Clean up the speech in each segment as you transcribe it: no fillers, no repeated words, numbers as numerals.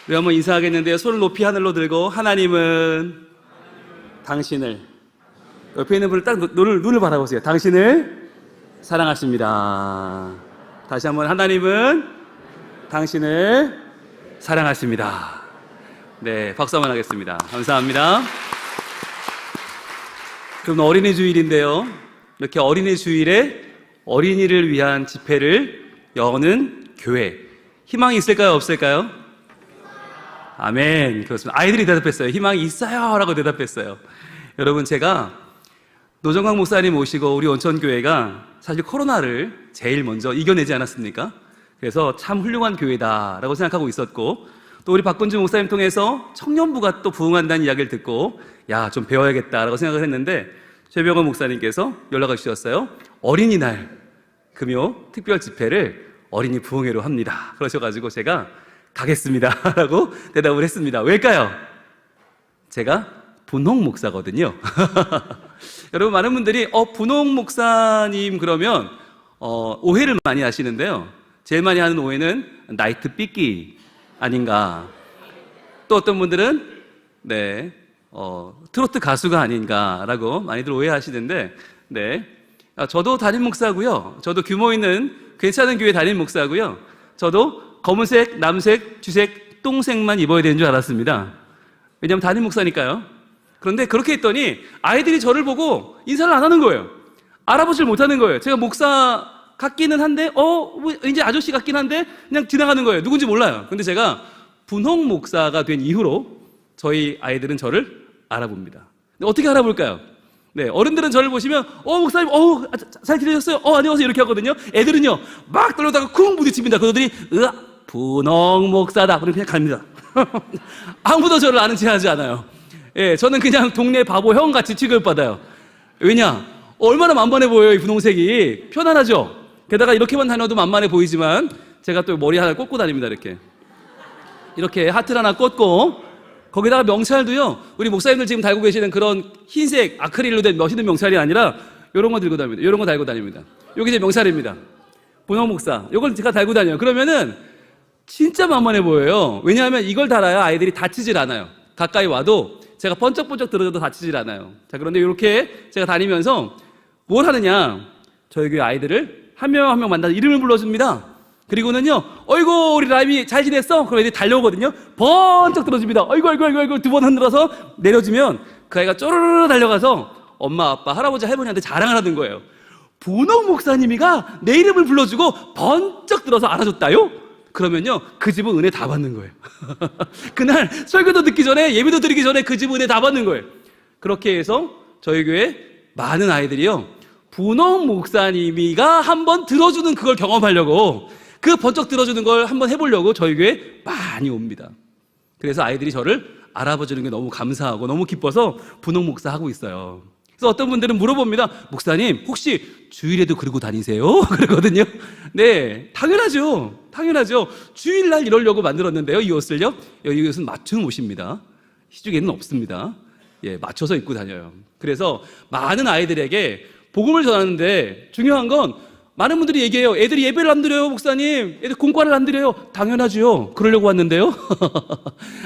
우리 한번 인사하겠는데요. 손을 높이 하늘로 들고, 하나님은 당신을, 옆에 있는 분을 딱 눈을 바라보세요. 당신을 사랑하십니다. 다시 한번, 하나님은 당신을 사랑하십니다. 네, 박수 한번 하겠습니다. 감사합니다. 그럼 어린이 주일인데요, 이렇게 어린이 주일에 어린이를 위한 집회를 여는 교회, 희망이 있을까요, 없을까요? 아멘. 그렇습니다. 아이들이 대답했어요. 희망이 있어요 라고 대답했어요. 여러분, 제가 노정광 목사님 모시고 우리 온천교회가 사실 코로나를 제일 먼저 이겨내지 않았습니까? 그래서 참 훌륭한 교회다라고 생각하고 있었고, 또 우리 박근주 목사님 통해서 청년부가 또 부흥한다는 이야기를 듣고 야, 좀 배워야겠다라고 생각을 했는데, 최병원 목사님께서 연락을 주셨어요. 어린이날 금요 특별 집회를 어린이 부흥회로 합니다. 그러셔가지고 제가 가겠습니다 라고 대답을 했습니다. 왜일까요? 제가 분홍 목사거든요. 여러분, 많은 분들이 분홍 목사님 그러면 오해를 많이 하시는데요, 제일 많이 하는 오해는 나이트 삐끼 아닌가, 또 어떤 분들은 네, 트로트 가수가 아닌가라고 많이들 오해하시는데, 네, 저도 담임 목사고요. 저도 규모 있는 괜찮은 교회 담임 목사고요. 저도 검은색, 남색, 주색, 똥색만 입어야 되는 줄 알았습니다. 왜냐하면 담임 목사니까요. 그런데 그렇게 했더니 아이들이 저를 보고 인사를 안 하는 거예요. 알아보질 못하는 거예요. 제가 목사 같기는 한데 이제 아저씨 같긴 한데 그냥 지나가는 거예요. 누군지 몰라요. 근데 제가 분홍 목사가 된 이후로 저희 아이들은 저를 알아봅니다. 어떻게 알아볼까요? 네, 어른들은 저를 보시면 목사님 잘 지내셨어요? 안녕하세요 이렇게 하거든요. 애들은요 막 떨려다가 쿵 부딪힙니다. 그들이 분홍 목사다 그럼 그냥 갑니다. 아무도 저를 아는 체 하지 않아요. 예, 저는 그냥 동네 바보 형같이 취급받아요. 왜냐? 얼마나 만만해 보여요. 이 분홍색이 편안하죠. 게다가 이렇게만 다녀도 만만해 보이지만 제가 또 머리 하나 꽂고 다닙니다. 이렇게 하트 하나 꽂고, 거기다가 명찰도요, 우리 목사님들 지금 달고 계시는 그런 흰색 아크릴로 된 멋있는 명찰이 아니라 이런 거 들고 다닙니다. 이런 거 달고 다닙니다. 여기 제 명찰입니다. 분홍 목사. 이걸 제가 달고 다녀요. 그러면은 진짜 만만해 보여요. 왜냐하면 이걸 달아야 아이들이 다치질 않아요. 가까이 와도 제가 번쩍번쩍 들어도 다치질 않아요. 자, 그런데 이렇게 제가 다니면서 뭘 하느냐, 저희 교회 아이들을 한 명 한 명 만나서 이름을 불러줍니다. 그리고는요, 어이구 우리 라임이 잘 지냈어? 그럼 애들이 달려오거든요. 번쩍 들어줍니다. 어이구 두 번 흔들어서 내려주면 그 아이가 쪼르르 달려가서 엄마 아빠 할아버지 할머니한테 자랑을 하는 거예요. 분홍 목사님이가 내 이름을 불러주고 번쩍 들어서 알아줬다요? 그러면요, 그 집은 은혜 다 받는 거예요. 그날 설교도 듣기 전에, 예배도 드리기 전에 그 집은 은혜 다 받는 거예요. 그렇게 해서 저희 교회 많은 아이들이요, 분홍 목사님이가 한번 들어주는 그걸 경험하려고, 그 번쩍 들어주는 걸 한번 해보려고 저희 교회 많이 옵니다. 그래서 아이들이 저를 알아봐주는 게 너무 감사하고 너무 기뻐서 분홍 목사 하고 있어요. 그래서 어떤 분들은 물어봅니다. 목사님 혹시 주일에도 그러고 다니세요? 그러거든요. 네, 당연하죠. 주일날 이러려고 만들었는데요, 이 옷을요, 이 옷은 맞춘 옷입니다. 시중에는 없습니다. 예, 맞춰서 입고 다녀요. 그래서 많은 아이들에게 복음을 전하는데 중요한 건, 많은 분들이 얘기해요. 애들이 예배를 안 드려요, 목사님. 애들 공과를 안 드려요. 당연하죠. 그러려고 왔는데요.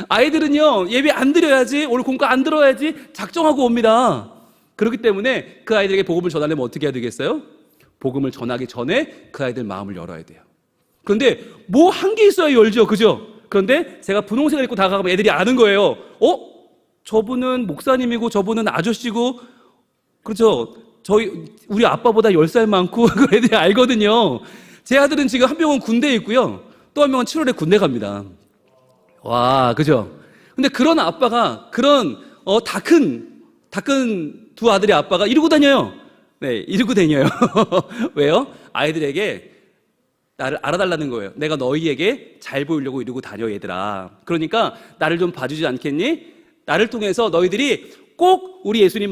아이들은요, 예배 안 드려야지, 오늘 공과 안 들어야지 작정하고 옵니다. 그렇기 때문에 그 아이들에게 복음을 전하려면 어떻게 해야 되겠어요? 복음을 전하기 전에 그 아이들 마음을 열어야 돼요. 그런데 뭐 한 게 있어야 열죠, 그죠? 그런데 제가 분홍색을 입고 다가가면 애들이 아는 거예요. 저분은 목사님이고 저분은 아저씨고, 그렇죠? 우리 아빠보다 10살 많고, 애들이 알거든요. 제 아들은 지금 한 명은 군대에 있고요, 또 한 명은 7월에 군대 갑니다. 와, 그죠? 근데 그런 아빠가, 그런 다 큰 두 아들의 아빠가 이러고 다녀요. 네, 이러고 다녀요. 왜요? 아이들에게 나를 알아달라는 거예요. 내가 너희에게 잘 보이려고 이러고 다녀, 얘들아. 그러니까 나를 좀 봐주지 않겠니? 나를 통해서 너희들이 꼭 우리 예수님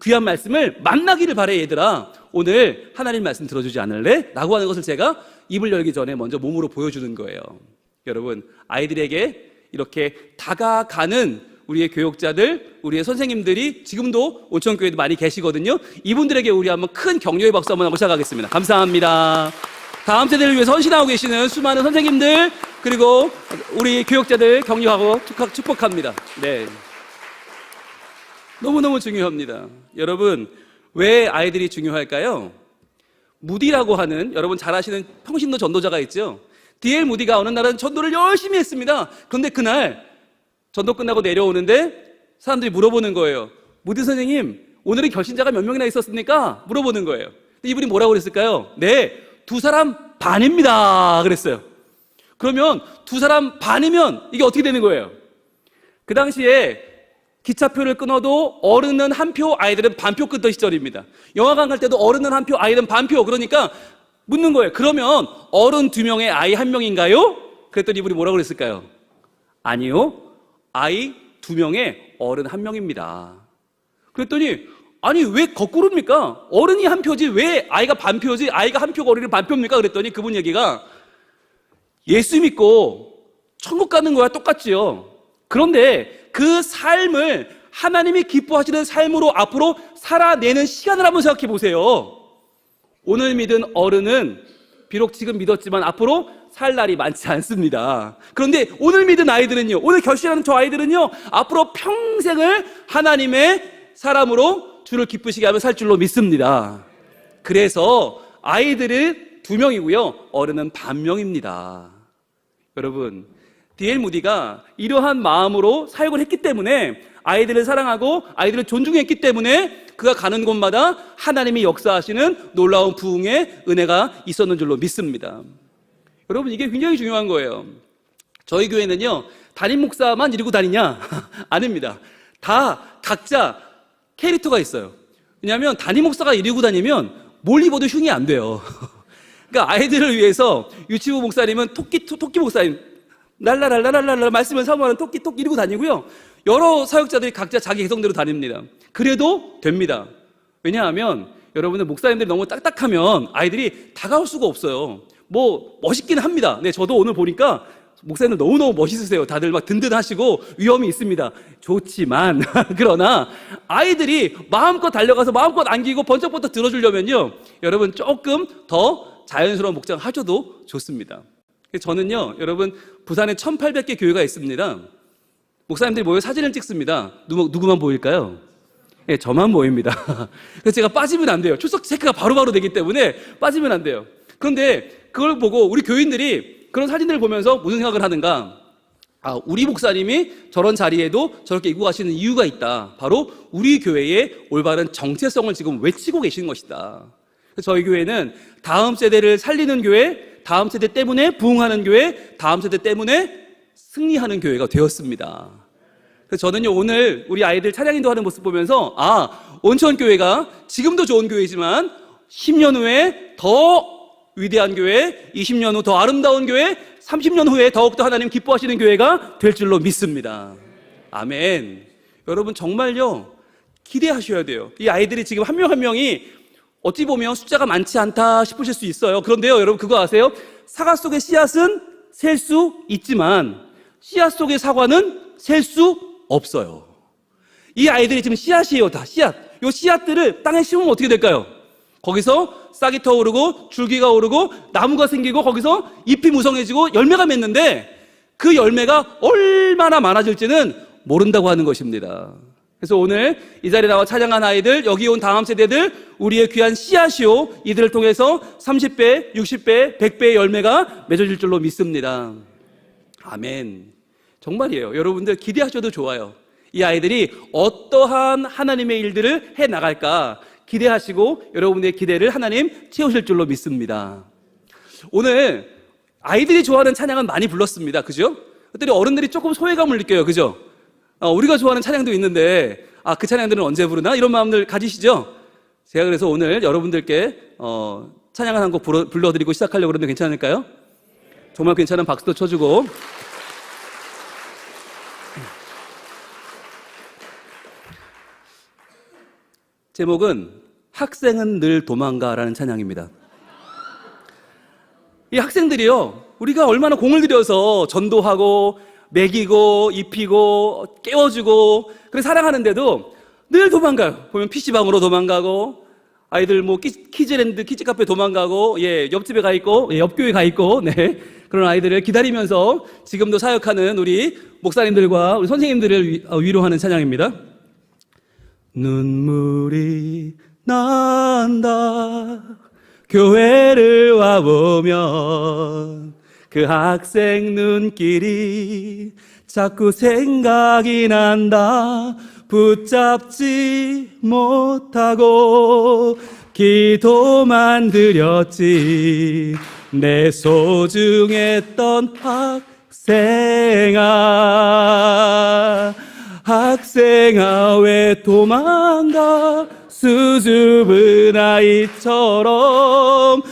귀한 말씀을 만나기를 바래, 얘들아. 오늘 하나님 말씀 들어주지 않을래? 라고 하는 것을 제가 입을 열기 전에 먼저 몸으로 보여주는 거예요. 여러분, 아이들에게 이렇게 다가가는 우리의 교육자들, 우리의 선생님들이 지금도 온천교회도 많이 계시거든요. 이분들에게 우리 한번 큰 격려의 박수 한번 하고 시작하겠습니다. 감사합니다. 다음 세대를 위해서 헌신하고 계시는 수많은 선생님들 그리고 우리 교육자들 격려하고 축복합니다. 네, 너무너무 중요합니다. 여러분, 왜 아이들이 중요할까요? 무디라고 하는, 여러분 잘 아시는 평신도 전도자가 있죠. D.L. 무디가 어느 날은 전도를 열심히 했습니다. 그런데 그날 전도 끝나고 내려오는데 사람들이 물어보는 거예요. 무디 선생님, 오늘은 결신자가 몇 명이나 있었습니까? 물어보는 거예요. 근데 이분이 뭐라고 그랬을까요? 네, 2사람 반입니다 그랬어요. 그러면 2사람 반이면 이게 어떻게 되는 거예요? 그 당시에 기차표를 끊어도 어른은 한 표, 아이들은 반표 끊던 시절입니다. 영화관 갈 때도 어른은 한 표, 아이들은 반표. 그러니까 묻는 거예요. 그러면 어른 2명에 아이 1명인가요? 그랬더니 이분이 뭐라고 그랬을까요? 아니요, 아이 2명에 어른 1명입니다. 그랬더니 아니 왜 거꾸로입니까? 어른이 한 표지 왜 아이가 반표지, 아이가 한 표가 어른이 반표입니까? 그랬더니 그분 얘기가, 예수 믿고 천국 가는 거야 똑같지요. 그런데 그 삶을 하나님이 기뻐하시는 삶으로 앞으로 살아내는 시간을 한번 생각해 보세요. 오늘 믿은 어른은 비록 지금 믿었지만 앞으로 살 날이 많지 않습니다. 그런데 오늘 믿은 아이들은요, 오늘 결심하는 저 아이들은요, 앞으로 평생을 하나님의 사람으로 주를 기쁘시게 하며 살 줄로 믿습니다. 그래서 아이들은 2명이고요, 어른은 반명입니다. 여러분, D.L. 무디가 이러한 마음으로 사역을 했기 때문에, 아이들을 사랑하고 아이들을 존중했기 때문에 그가 가는 곳마다 하나님이 역사하시는 놀라운 부흥의 은혜가 있었는 줄로 믿습니다. 여러분, 이게 굉장히 중요한 거예요. 저희 교회는요, 담임 목사만 이루고 다니냐? 아닙니다. 다 각자 캐릭터가 있어요. 왜냐하면 담임 목사가 이루고 다니면 뭘 입어도 흉이 안 돼요. 그러니까 아이들을 위해서 유치부 목사님은 토끼 목사님, 랄라랄라랄라 말씀을 사모하는 토끼 이루고 다니고요, 여러 사역자들이 각자 자기 개성대로 다닙니다. 그래도 됩니다. 왜냐하면 여러분들, 목사님들이 너무 딱딱하면 아이들이 다가올 수가 없어요. 뭐 멋있긴 합니다. 네, 저도 오늘 보니까 목사님들 너무너무 멋있으세요. 다들 막 든든하시고 위험이 있습니다. 좋지만 그러나 아이들이 마음껏 달려가서 마음껏 안기고 번쩍번쩍 들어주려면요, 여러분 조금 더 자연스러운 목장 하셔도 좋습니다. 저는요, 여러분 부산에 1800개 교회가 있습니다. 목사님들이 모여 사진을 찍습니다. 누구만 보일까요? 네, 저만 보입니다. 그래서 제가 빠지면 안 돼요. 출석 체크가 바로바로 되기 때문에 빠지면 안 돼요. 그런데 그걸 보고 우리 교인들이 그런 사진들을 보면서 무슨 생각을 하는가? 아, 우리 목사님이 저런 자리에도 저렇게 입고 가시는 이유가 있다. 바로 우리 교회의 올바른 정체성을 지금 외치고 계시는 것이다. 그래서 저희 교회는 다음 세대를 살리는 교회, 다음 세대 때문에 부흥하는 교회, 다음 세대 때문에 승리하는 교회가 되었습니다. 그래서 저는요, 오늘 우리 아이들 찬양 인도하는 모습 보면서, 아, 온천교회가 지금도 좋은 교회지만 10년 후에 더 위대한 교회, 20년 후 더 아름다운 교회, 30년 후에 더욱더 하나님 기뻐하시는 교회가 될 줄로 믿습니다. 아멘. 여러분 정말요, 기대하셔야 돼요. 이 아이들이 지금 한 명 한 명이 어찌 보면 숫자가 많지 않다 싶으실 수 있어요. 그런데요, 여러분 그거 아세요? 사과 속의 씨앗은 셀 수 있지만 씨앗 속의 사과는 셀 수 없어요. 이 아이들이 지금 씨앗이에요. 다 씨앗. 이 씨앗들을 땅에 심으면 어떻게 될까요? 거기서 싹이 터오르고 줄기가 오르고 나무가 생기고 거기서 잎이 무성해지고 열매가 맺는데 그 열매가 얼마나 많아질지는 모른다고 하는 것입니다. 그래서 오늘 이 자리에 나와 찬양한 아이들, 여기 온 다음 세대들, 우리의 귀한 씨앗이요, 이들을 통해서 30배, 60배, 100배의 열매가 맺어질 줄로 믿습니다. 아멘. 정말이에요. 여러분들 기대하셔도 좋아요. 이 아이들이 어떠한 하나님의 일들을 해 나갈까 기대하시고 여러분의 기대를 하나님 채우실 줄로 믿습니다. 오늘 아이들이 좋아하는 찬양은 많이 불렀습니다. 그죠? 그랬더니 어른들이 조금 소외감을 느껴요. 그죠? 우리가 좋아하는 찬양도 있는데 그 찬양들은 언제 부르나? 이런 마음들 가지시죠? 제가 그래서 오늘 여러분들께 찬양을 한 곡 불러드리고 시작하려고 그러는데 괜찮을까요? 정말 괜찮은 박수도 쳐주고. 제목은 학생은 늘 도망가라는 찬양입니다. 이 학생들이요, 우리가 얼마나 공을 들여서 전도하고 먹이고 입히고 깨워주고 그래 사랑하는데도 늘 도망가요. 보면 PC방으로 도망가고 아이들 뭐 키즈랜드, 키즈카페 도망가고, 예, 옆집에 가 있고, 예, 옆교회 가 있고, 네. 그런 아이들을 기다리면서 지금도 사역하는 우리 목사님들과 우리 선생님들을 위로하는 찬양입니다. 눈물이 난다. 교회를 와보면 그 학생 눈길이 자꾸 생각이 난다. 붙잡지 못하고 기도만 드렸지. 내 소중했던 학생아 왜 도망가. 수줍은 아이처럼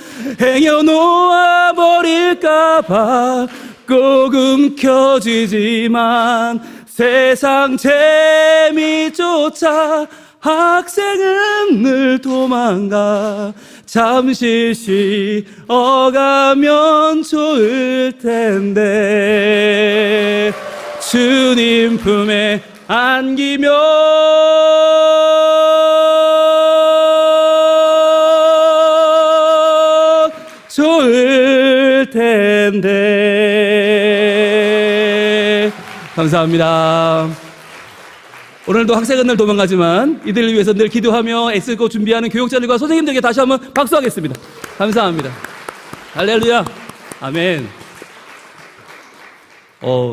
행여놓아 버릴까봐 꼭 움켜쥐지만 세상 재미조차 학생은 늘 도망가. 잠시 쉬어가면 좋을 텐데 주님 품에 안기면 좋을 텐데. 감사합니다. 오늘도 학생은 늘 도망가지만 이들을 위해서 늘 기도하며 애쓰고 준비하는 교육자들과 선생님들에게 다시 한번 박수하겠습니다. 감사합니다. 할렐루야. 아멘.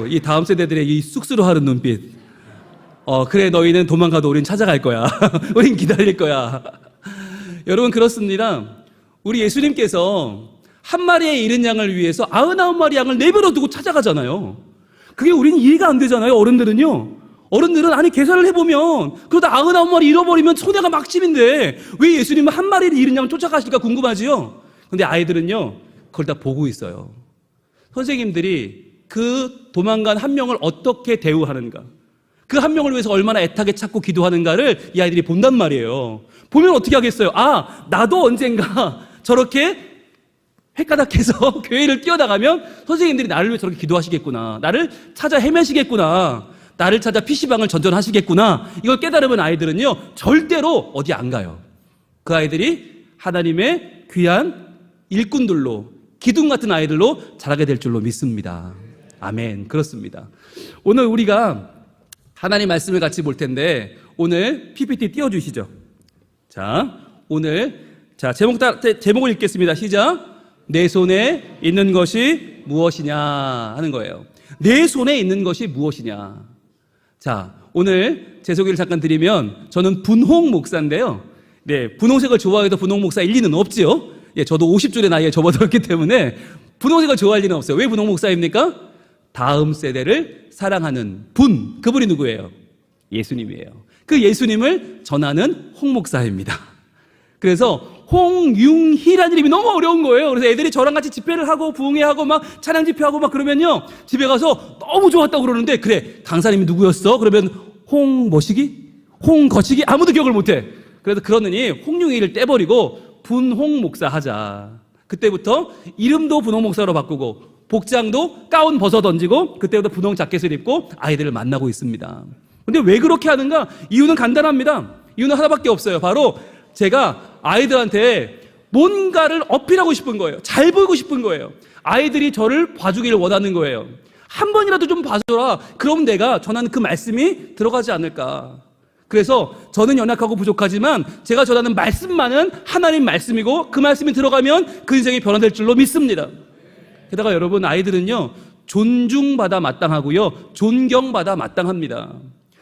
이 다음 세대들의 이 쑥스러워하는 눈빛. 그래, 너희는 도망가도 우린 찾아갈 거야. 우린 기다릴 거야. 여러분, 그렇습니다. 우리 예수님께서 한 마리의 잃은 양을 위해서 99마리 양을 내버려 두고 찾아가잖아요. 그게 우리는 이해가 안 되잖아요. 어른들은 아니 계산을 해보면 그러다 99마리 잃어버리면 손해가 막심인데 왜 예수님은 한 마리를 잃은 양 쫓아가실까 궁금하지요. 근데 아이들은요 그걸 다 보고 있어요. 선생님들이 그 도망간 한 명을 어떻게 대우하는가, 그 한 명을 위해서 얼마나 애타게 찾고 기도하는가를 이 아이들이 본단 말이에요. 보면 어떻게 하겠어요. 나도 언젠가 저렇게 헷가닥해서 교회를 뛰어나가면 선생님들이 나를 위해 저렇게 기도하시겠구나, 나를 찾아 헤매시겠구나, 나를 찾아 PC방을 전전하시겠구나. 이걸 깨달으면 아이들은요 절대로 어디 안 가요. 그 아이들이 하나님의 귀한 일꾼들로, 기둥 같은 아이들로 자라게 될 줄로 믿습니다. 아멘. 그렇습니다. 오늘 우리가 하나님 말씀을 같이 볼 텐데 오늘 PPT 띄워주시죠. 자, 오늘 제목을 읽겠습니다. 시작. 내 손에 있는 것이 무엇이냐 하는 거예요. 내 손에 있는 것이 무엇이냐. 자, 오늘 제 소개를 잠깐 드리면 저는 분홍 목사인데요. 네, 분홍색을 좋아해도 분홍 목사일 리는 없지요. 예, 저도 50줄의 나이에 접어들었기 때문에 분홍색을 좋아할 리는 없어요. 왜 분홍 목사입니까? 다음 세대를 사랑하는 그분이 누구예요? 예수님이에요. 그 예수님을 전하는 홍 목사입니다. 그래서 홍융희라는 이름이 너무 어려운 거예요. 그래서 애들이 저랑 같이 집회를 하고 부흥회하고 막 찬양 집회하고 막 그러면요 집에 가서 너무 좋았다고 그러는데, 그래 강사님이 누구였어? 그러면 홍거시기 아무도 기억을 못해. 그래서 그러느니 홍융희를 떼버리고 분홍 목사 하자. 그때부터 이름도 분홍 목사로 바꾸고 복장도 가운 벗어 던지고 그때부터 분홍 자켓을 입고 아이들을 만나고 있습니다. 근데 왜 그렇게 하는가? 이유는 간단합니다. 이유는 하나밖에 없어요. 바로 제가 아이들한테 뭔가를 어필하고 싶은 거예요. 잘 보이고 싶은 거예요. 아이들이 저를 봐주기를 원하는 거예요. 한 번이라도 좀 봐줘라. 그럼 내가 전하는 그 말씀이 들어가지 않을까. 그래서 저는 연약하고 부족하지만 제가 전하는 말씀만은 하나님 말씀이고 그 말씀이 들어가면 그 인생이 변화될 줄로 믿습니다. 게다가 여러분, 아이들은요 존중받아 마땅하고요 존경받아 마땅합니다.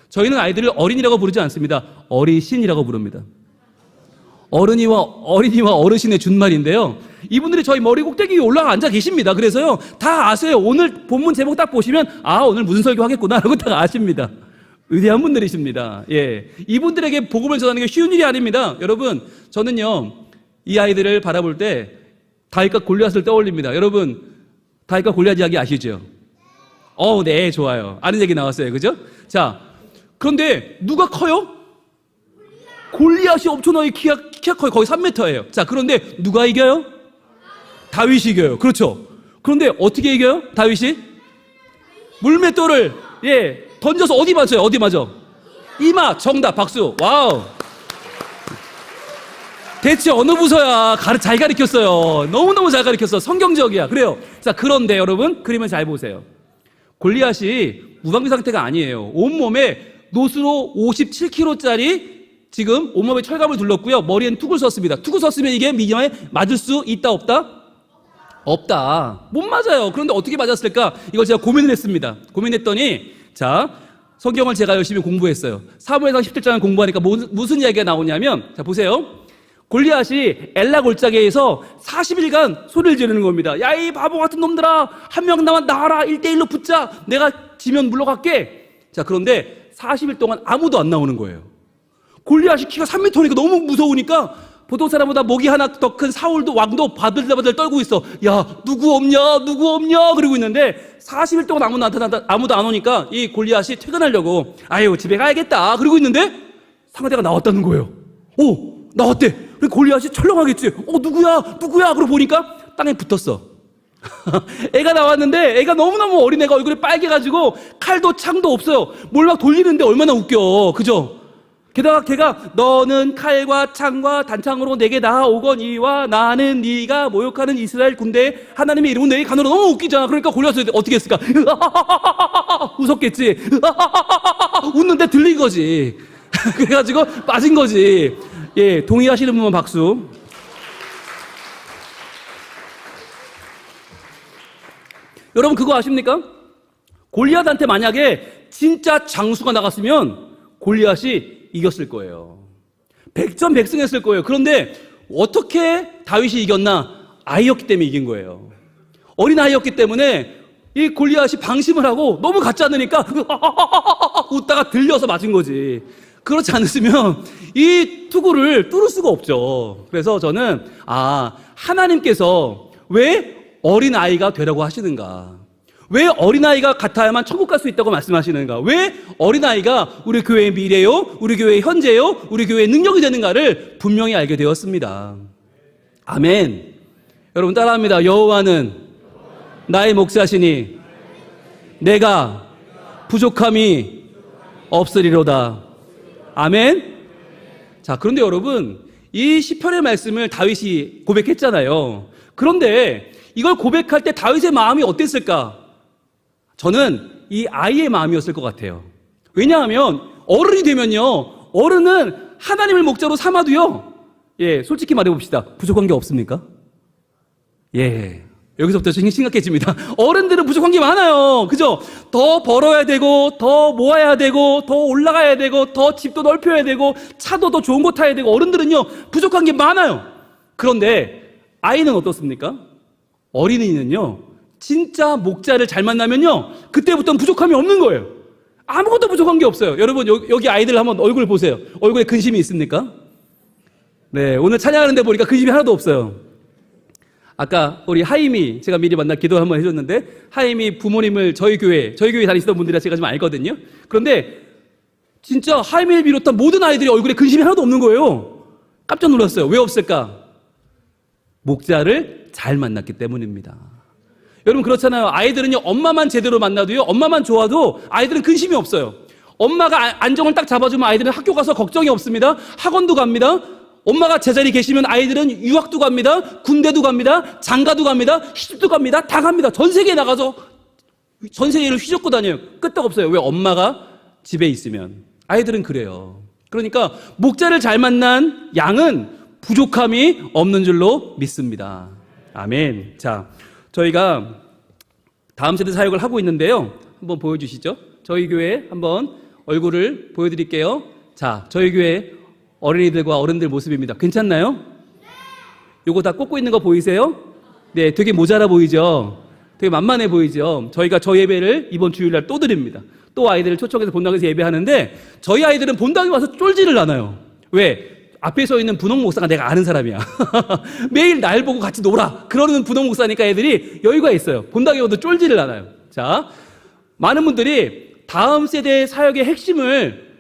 저희는 아이들을 어린이라고 부르지 않습니다. 어리신이라고 부릅니다. 어른이와 어르신의 준말인데요, 이분들이 저희 머리 꼭대기 위에 올라가 앉아 계십니다. 그래서요 다 아세요. 오늘 본문 제목 딱 보시면 오늘 무슨 설교 하겠구나 라고 딱 아십니다. 위대한 분들이십니다. 예, 이분들에게 복음을 전하는 게 쉬운 일이 아닙니다. 여러분, 저는요 이 아이들을 바라볼 때 다윗과 골리앗을 떠올립니다. 여러분, 다윗과 골리앗 이야기 아시죠? 네, 좋아요. 아는 얘기 나왔어요. 그죠? 자, 그런데 누가 커요? 골리앗이 엄청나게 키가 커요. 거의 3m예요. 자, 그런데 누가 이겨요? 다윗이 이겨요. 그렇죠? 그런데 어떻게 이겨요? 다윗이? 물맷돌을 던져서 어디 맞아요? 어디 맞아? 이마. 정답. 박수. 와우. 대체 어느 부서야 잘 가르쳤어요. 너무너무 잘 가르쳤어. 성경적이야. 그래요. 자, 그런데 여러분 그림을 잘 보세요. 골리앗이 무방비 상태가 아니에요. 온몸에 노수로 57kg짜리 지금 온몸에 철갑을 둘렀고요. 머리엔 툭을 썼습니다. 툭을 썼으면 이게 미디어에 맞을 수 있다 없다? 없다. 못 맞아요. 그런데 어떻게 맞았을까? 이걸 제가 고민을 했습니다. 고민했더니 자, 성경을 제가 열심히 공부했어요. 사무엘상 17장을 공부하니까 무슨 이야기가 나오냐면 자, 보세요. 골리앗이 엘라 골짜기에서 40일간 소리를 지르는 겁니다. 야, 이 바보 같은 놈들아, 한 명 나만 나와라. 1대1로 붙자. 내가 지면 물러갈게. 자, 그런데 40일 동안 아무도 안 나오는 거예요. 골리앗이 키가 3m니까 너무 무서우니까 보통 사람보다 목이 하나 더 큰 사울도 왕도 바들바들 떨고 있어. 야, 누구 없냐? 그러고 있는데 40일 동안 아무도 안 오니까 이 골리앗이 퇴근하려고 아유, 집에 가야겠다. 그러고 있는데 상대가 나왔다는 거예요. 오, 나왔대. 그리고 골리앗이 철렁하겠지. 누구야? 그러고 보니까 땅에 붙었어. 애가 나왔는데 애가 너무너무 어린 애가 얼굴이 빨개가지고 칼도 창도 없어요. 뭘 막 돌리는데 얼마나 웃겨. 그죠? 게다가 걔가 너는 칼과 창과 단창으로 내게 나아오거니와 나는 네가 모욕하는 이스라엘 군대 하나님의 이름은 내게 가노라. 너무 웃기잖아. 그러니까 골리앗이 어떻게 했을까? 웃었겠지. 웃는데 들린 거지. 그래가지고 빠진 거지. 예, 동의하시는 분만 박수. 여러분 그거 아십니까? 골리앗한테 만약에 진짜 장수가 나갔으면 골리앗이 이겼을 거예요. 백전백승했을 거예요. 그런데 어떻게 다윗이 이겼나? 아이였기 때문에 이긴 거예요. 어린 아이였기 때문에 이 골리앗이 방심을 하고 너무 같지 않으니까 웃다가 들려서 맞은 거지. 그렇지 않으면 이 투구를 뚫을 수가 없죠. 그래서 저는 하나님께서 왜 어린아이가 되라고 하시는가? 왜 어린아이가 같아야만 천국 갈 수 있다고 말씀하시는가? 왜 어린아이가 우리 교회의 미래요? 우리 교회의 현재요? 우리 교회의 능력이 되는가를 분명히 알게 되었습니다. 아멘. 여러분 따라합니다. 여호와는 나의 목자시니 내가 부족함이 없으리로다. 아멘. 자, 그런데 여러분 이 시편의 말씀을 다윗이 고백했잖아요. 그런데 이걸 고백할 때 다윗의 마음이 어땠을까? 저는 이 아이의 마음이었을 것 같아요. 왜냐하면 어른이 되면요, 어른은 하나님을 목자로 삼아도요, 예, 솔직히 말해봅시다. 부족한 게 없습니까? 예, 여기서부터 심각해집니다. 어른들은 부족한 게 많아요. 그죠? 더 벌어야 되고, 더 모아야 되고, 더 올라가야 되고, 더 집도 넓혀야 되고, 차도 더 좋은 거 타야 되고, 어른들은요, 부족한 게 많아요. 그런데 아이는 어떻습니까? 어린이는요, 진짜 목자를 잘 만나면요, 그때부터는 부족함이 없는 거예요. 아무것도 부족한 게 없어요. 여러분, 여기 아이들 한번 얼굴 보세요. 얼굴에 근심이 있습니까? 네, 오늘 찬양하는데 보니까 근심이 하나도 없어요. 아까 우리 하임이, 제가 미리 만나 기도 한번 해줬는데, 하임이 부모님을 저희 교회 다니시던 분들이라 제가 좀 알거든요. 그런데 진짜 하임을 비롯한 모든 아이들이 얼굴에 근심이 하나도 없는 거예요. 깜짝 놀랐어요. 왜 없을까? 목자를 잘 만났기 때문입니다. 여러분 그렇잖아요. 아이들은요, 엄마만 제대로 만나도요, 엄마만 좋아도 아이들은 근심이 없어요. 엄마가 안정을 딱 잡아주면 아이들은 학교 가서 걱정이 없습니다. 학원도 갑니다. 엄마가 제자리 계시면 아이들은 유학도 갑니다. 군대도 갑니다. 장가도 갑니다. 시집도 갑니다. 다 갑니다. 전 세계에 나가서 전 세계를 휘젓고 다녀요. 끄떡 없어요. 왜? 엄마가 집에 있으면. 아이들은 그래요. 그러니까 목자를 잘 만난 양은 부족함이 없는 줄로 믿습니다. 아멘. 자, 저희가 다음 세대 사역을 하고 있는데요. 한번 보여주시죠. 저희 교회 한번 얼굴을 보여드릴게요. 자, 저희 교회 어린이들과 어른들 모습입니다. 괜찮나요? 요거 다 꽂고 있는 거 보이세요? 네, 되게 모자라 보이죠? 되게 만만해 보이죠? 저희가 저 예배를 이번 주일날 또 드립니다. 또 아이들을 초청해서 본당에서 예배하는데 저희 아이들은 본당에 와서 쫄지를 않아요. 왜? 앞에 서 있는 분홍 목사가 내가 아는 사람이야. 매일 날 보고 같이 놀아. 그러는 분홍 목사니까 애들이 여유가 있어요. 본당에 와도 쫄지를 않아요. 자, 많은 분들이 다음 세대의 사역의 핵심을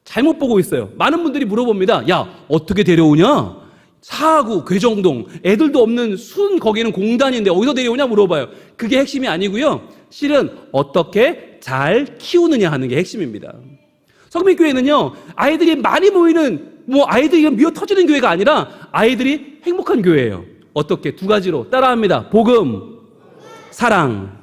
잘못 보고 있어요. 많은 분들이 물어봅니다. 야, 어떻게 데려오냐? 사하구, 괴정동, 애들도 없는 순 거기는 공단인데 어디서 데려오냐 물어봐요. 그게 핵심이 아니고요. 실은 어떻게 잘 키우느냐 하는 게 핵심입니다. 성민교회는요, 아이들이 많이 모이는 뭐 아이들이 미어 터지는 교회가 아니라 아이들이 행복한 교회예요. 어떻게? 두 가지로 따라합니다. 복음, 사랑.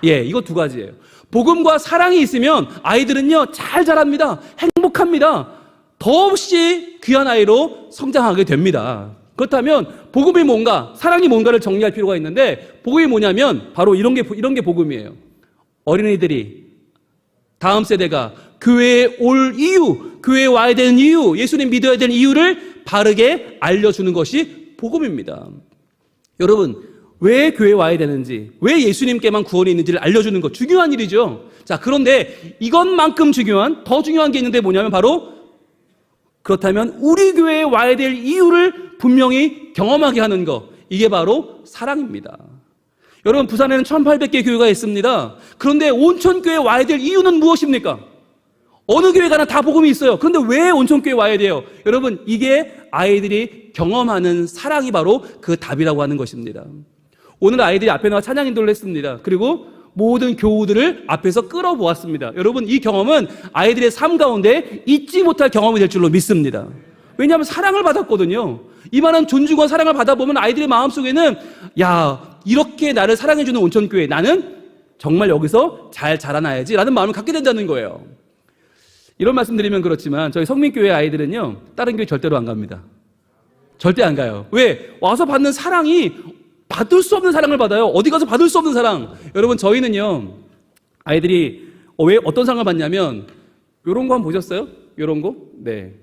예, 이거 두 가지예요. 복음과 사랑이 있으면 아이들은요 잘 자랍니다. 행복합니다. 더없이 귀한 아이로 성장하게 됩니다. 그렇다면 복음이 뭔가, 사랑이 뭔가를 정리할 필요가 있는데, 복음이 뭐냐면 바로 이런 게 복음이에요. 어린이들이, 다음 세대가 교회에 올 이유, 교회에 와야 되는 이유, 예수님 믿어야 되는 이유를 바르게 알려주는 것이 복음입니다. 여러분, 왜 교회에 와야 되는지, 왜 예수님께만 구원이 있는지를 알려주는 것, 중요한 일이죠. 자, 그런데 이것만큼 더 중요한 게 있는데 뭐냐면 바로, 그렇다면 우리 교회에 와야 될 이유를 분명히 경험하게 하는 것, 이게 바로 사랑입니다. 여러분, 부산에는 1800개 교회가 있습니다. 그런데 온천교회에 와야 될 이유는 무엇입니까? 어느 교회 가나 다 복음이 있어요. 그런데 왜 온천교회에 와야 돼요? 여러분, 이게 아이들이 경험하는 사랑이 바로 그 답이라고 하는 것입니다. 오늘 아이들이 앞에 나와 찬양 인도를 했습니다. 그리고 모든 교우들을 앞에서 끌어보았습니다. 여러분, 이 경험은 아이들의 삶 가운데 잊지 못할 경험이 될 줄로 믿습니다. 왜냐하면 사랑을 받았거든요. 이만한 존중과 사랑을 받아보면 아이들의 마음속에는, 야, 이렇게 나를 사랑해주는 온천교회, 나는 정말 여기서 잘 자라나야지 라는 마음을 갖게 된다는 거예요. 이런 말씀 드리면 그렇지만 저희 성민교회 아이들은요 다른 교회 절대로 안 갑니다. 절대 안 가요. 왜? 와서 받는 사랑이 받을 수 없는 사랑을 받아요. 어디 가서 받을 수 없는 사랑. 여러분, 저희는요 아이들이 왜 어떤 상을 받냐면, 요런 거 한번 보셨어요? 요런 거? 네.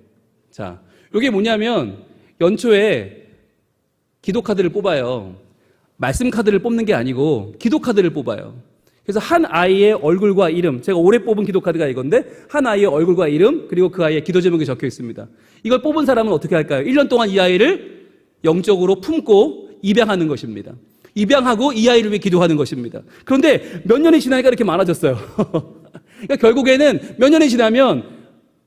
자, 요게 뭐냐면 연초에 기도 카드를 뽑아요. 말씀 카드를 뽑는 게 아니고 기도 카드를 뽑아요. 그래서 한 아이의 얼굴과 이름, 제가 올해 뽑은 기도 카드가 이건데, 한 아이의 얼굴과 이름, 그리고 그 아이의 기도 제목이 적혀 있습니다. 이걸 뽑은 사람은 어떻게 할까요? 1년 동안 이 아이를 영적으로 품고 입양하는 것입니다. 입양하고 이 아이를 위해 기도하는 것입니다. 그런데 몇 년이 지나니까 이렇게 많아졌어요. 그러니까 결국에는 몇 년이 지나면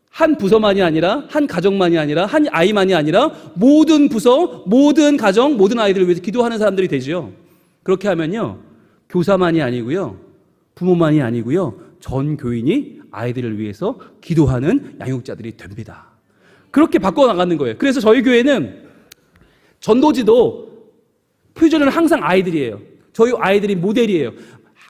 한 부서만이 아니라, 한 가정만이 아니라, 한 아이만이 아니라 모든 부서, 모든 가정, 모든 아이들을 위해서 기도하는 사람들이 되죠. 그렇게 하면요 교사만이 아니고요, 부모만이 아니고요, 전 교인이 아이들을 위해서 기도하는 양육자들이 됩니다. 그렇게 바꿔나가는 거예요. 그래서 저희 교회는 전도지도 표준은 항상 아이들이에요. 저희 아이들이 모델이에요.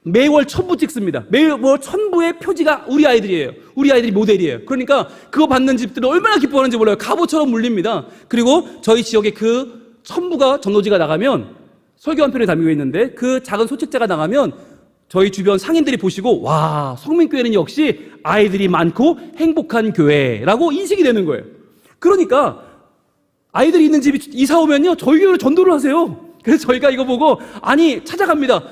매월 1000부 찍습니다. 매월 1000부의 표지가 우리 아이들이에요. 우리 아이들이 모델이에요. 그러니까 그거 받는 집들은 얼마나 기뻐하는지 몰라요. 갑오처럼 물립니다. 그리고 저희 지역에 그 1000부가 전도지가 나가면, 설교 한 편에 담기고 있는데 그 작은 소책자가 나가면 저희 주변 상인들이 보시고, 와, 성민교회는 역시 아이들이 많고 행복한 교회라고 인식이 되는 거예요. 그러니까 아이들이 있는 집이 이사 오면요 저희 교회로 전도를 하세요. 그래서 저희가 이거 보고, 아니, 찾아갑니다.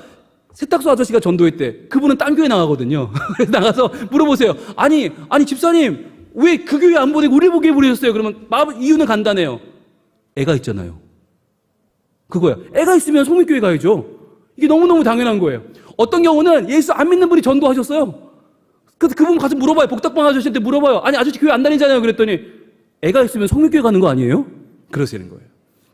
세탁소 아저씨가 전도했대. 그분은 딴 교회 나가거든요. 그래서 나가서 물어보세요. 아니 집사님, 왜 그 교회 안 보내고 우리 교회 보내셨어요? 그러면 이유는 간단해요. 애가 있잖아요. 그거야. 애가 있으면 성민교회 가야죠. 이게 너무너무 당연한 거예요. 어떤 경우는 예수 안 믿는 분이 전도하셨어요. 그래서 그분 가서 물어봐요. 복덕방 아저씨한테 물어봐요. 아니, 아저씨 교회 안 다니잖아요. 그랬더니, 애가 있으면 성민교회 가는 거 아니에요? 그러시는 거예요.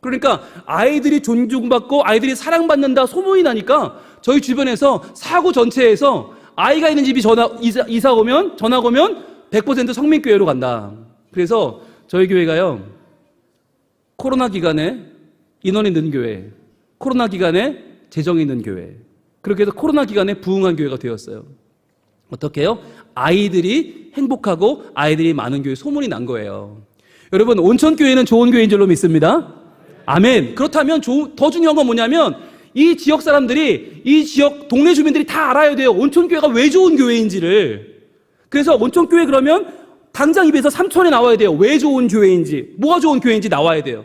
그러니까 아이들이 존중받고 아이들이 사랑받는다 소문이 나니까 저희 주변에서 사구 전체에서 아이가 있는 집이 전화 오면 100% 성민교회로 간다. 그래서 저희 교회가요 코로나 기간에 인원이 는 교회, 코로나 기간에 재정이 있는 교회, 그렇게 해서 코로나 기간에 부흥한 교회가 되었어요. 어떻게 해요? 아이들이 행복하고 아이들이 많은 교회 소문이 난 거예요. 여러분, 온천교회는 좋은 교회인 줄로 믿습니다. 아멘. 그렇다면 더 중요한 건 뭐냐면, 이 지역 사람들이, 이 지역 동네 주민들이 다 알아야 돼요. 온천교회가 왜 좋은 교회인지를. 그래서 온천교회 그러면 당장 입에서 삼천에 나와야 돼요. 왜 좋은 교회인지, 뭐가 좋은 교회인지 나와야 돼요.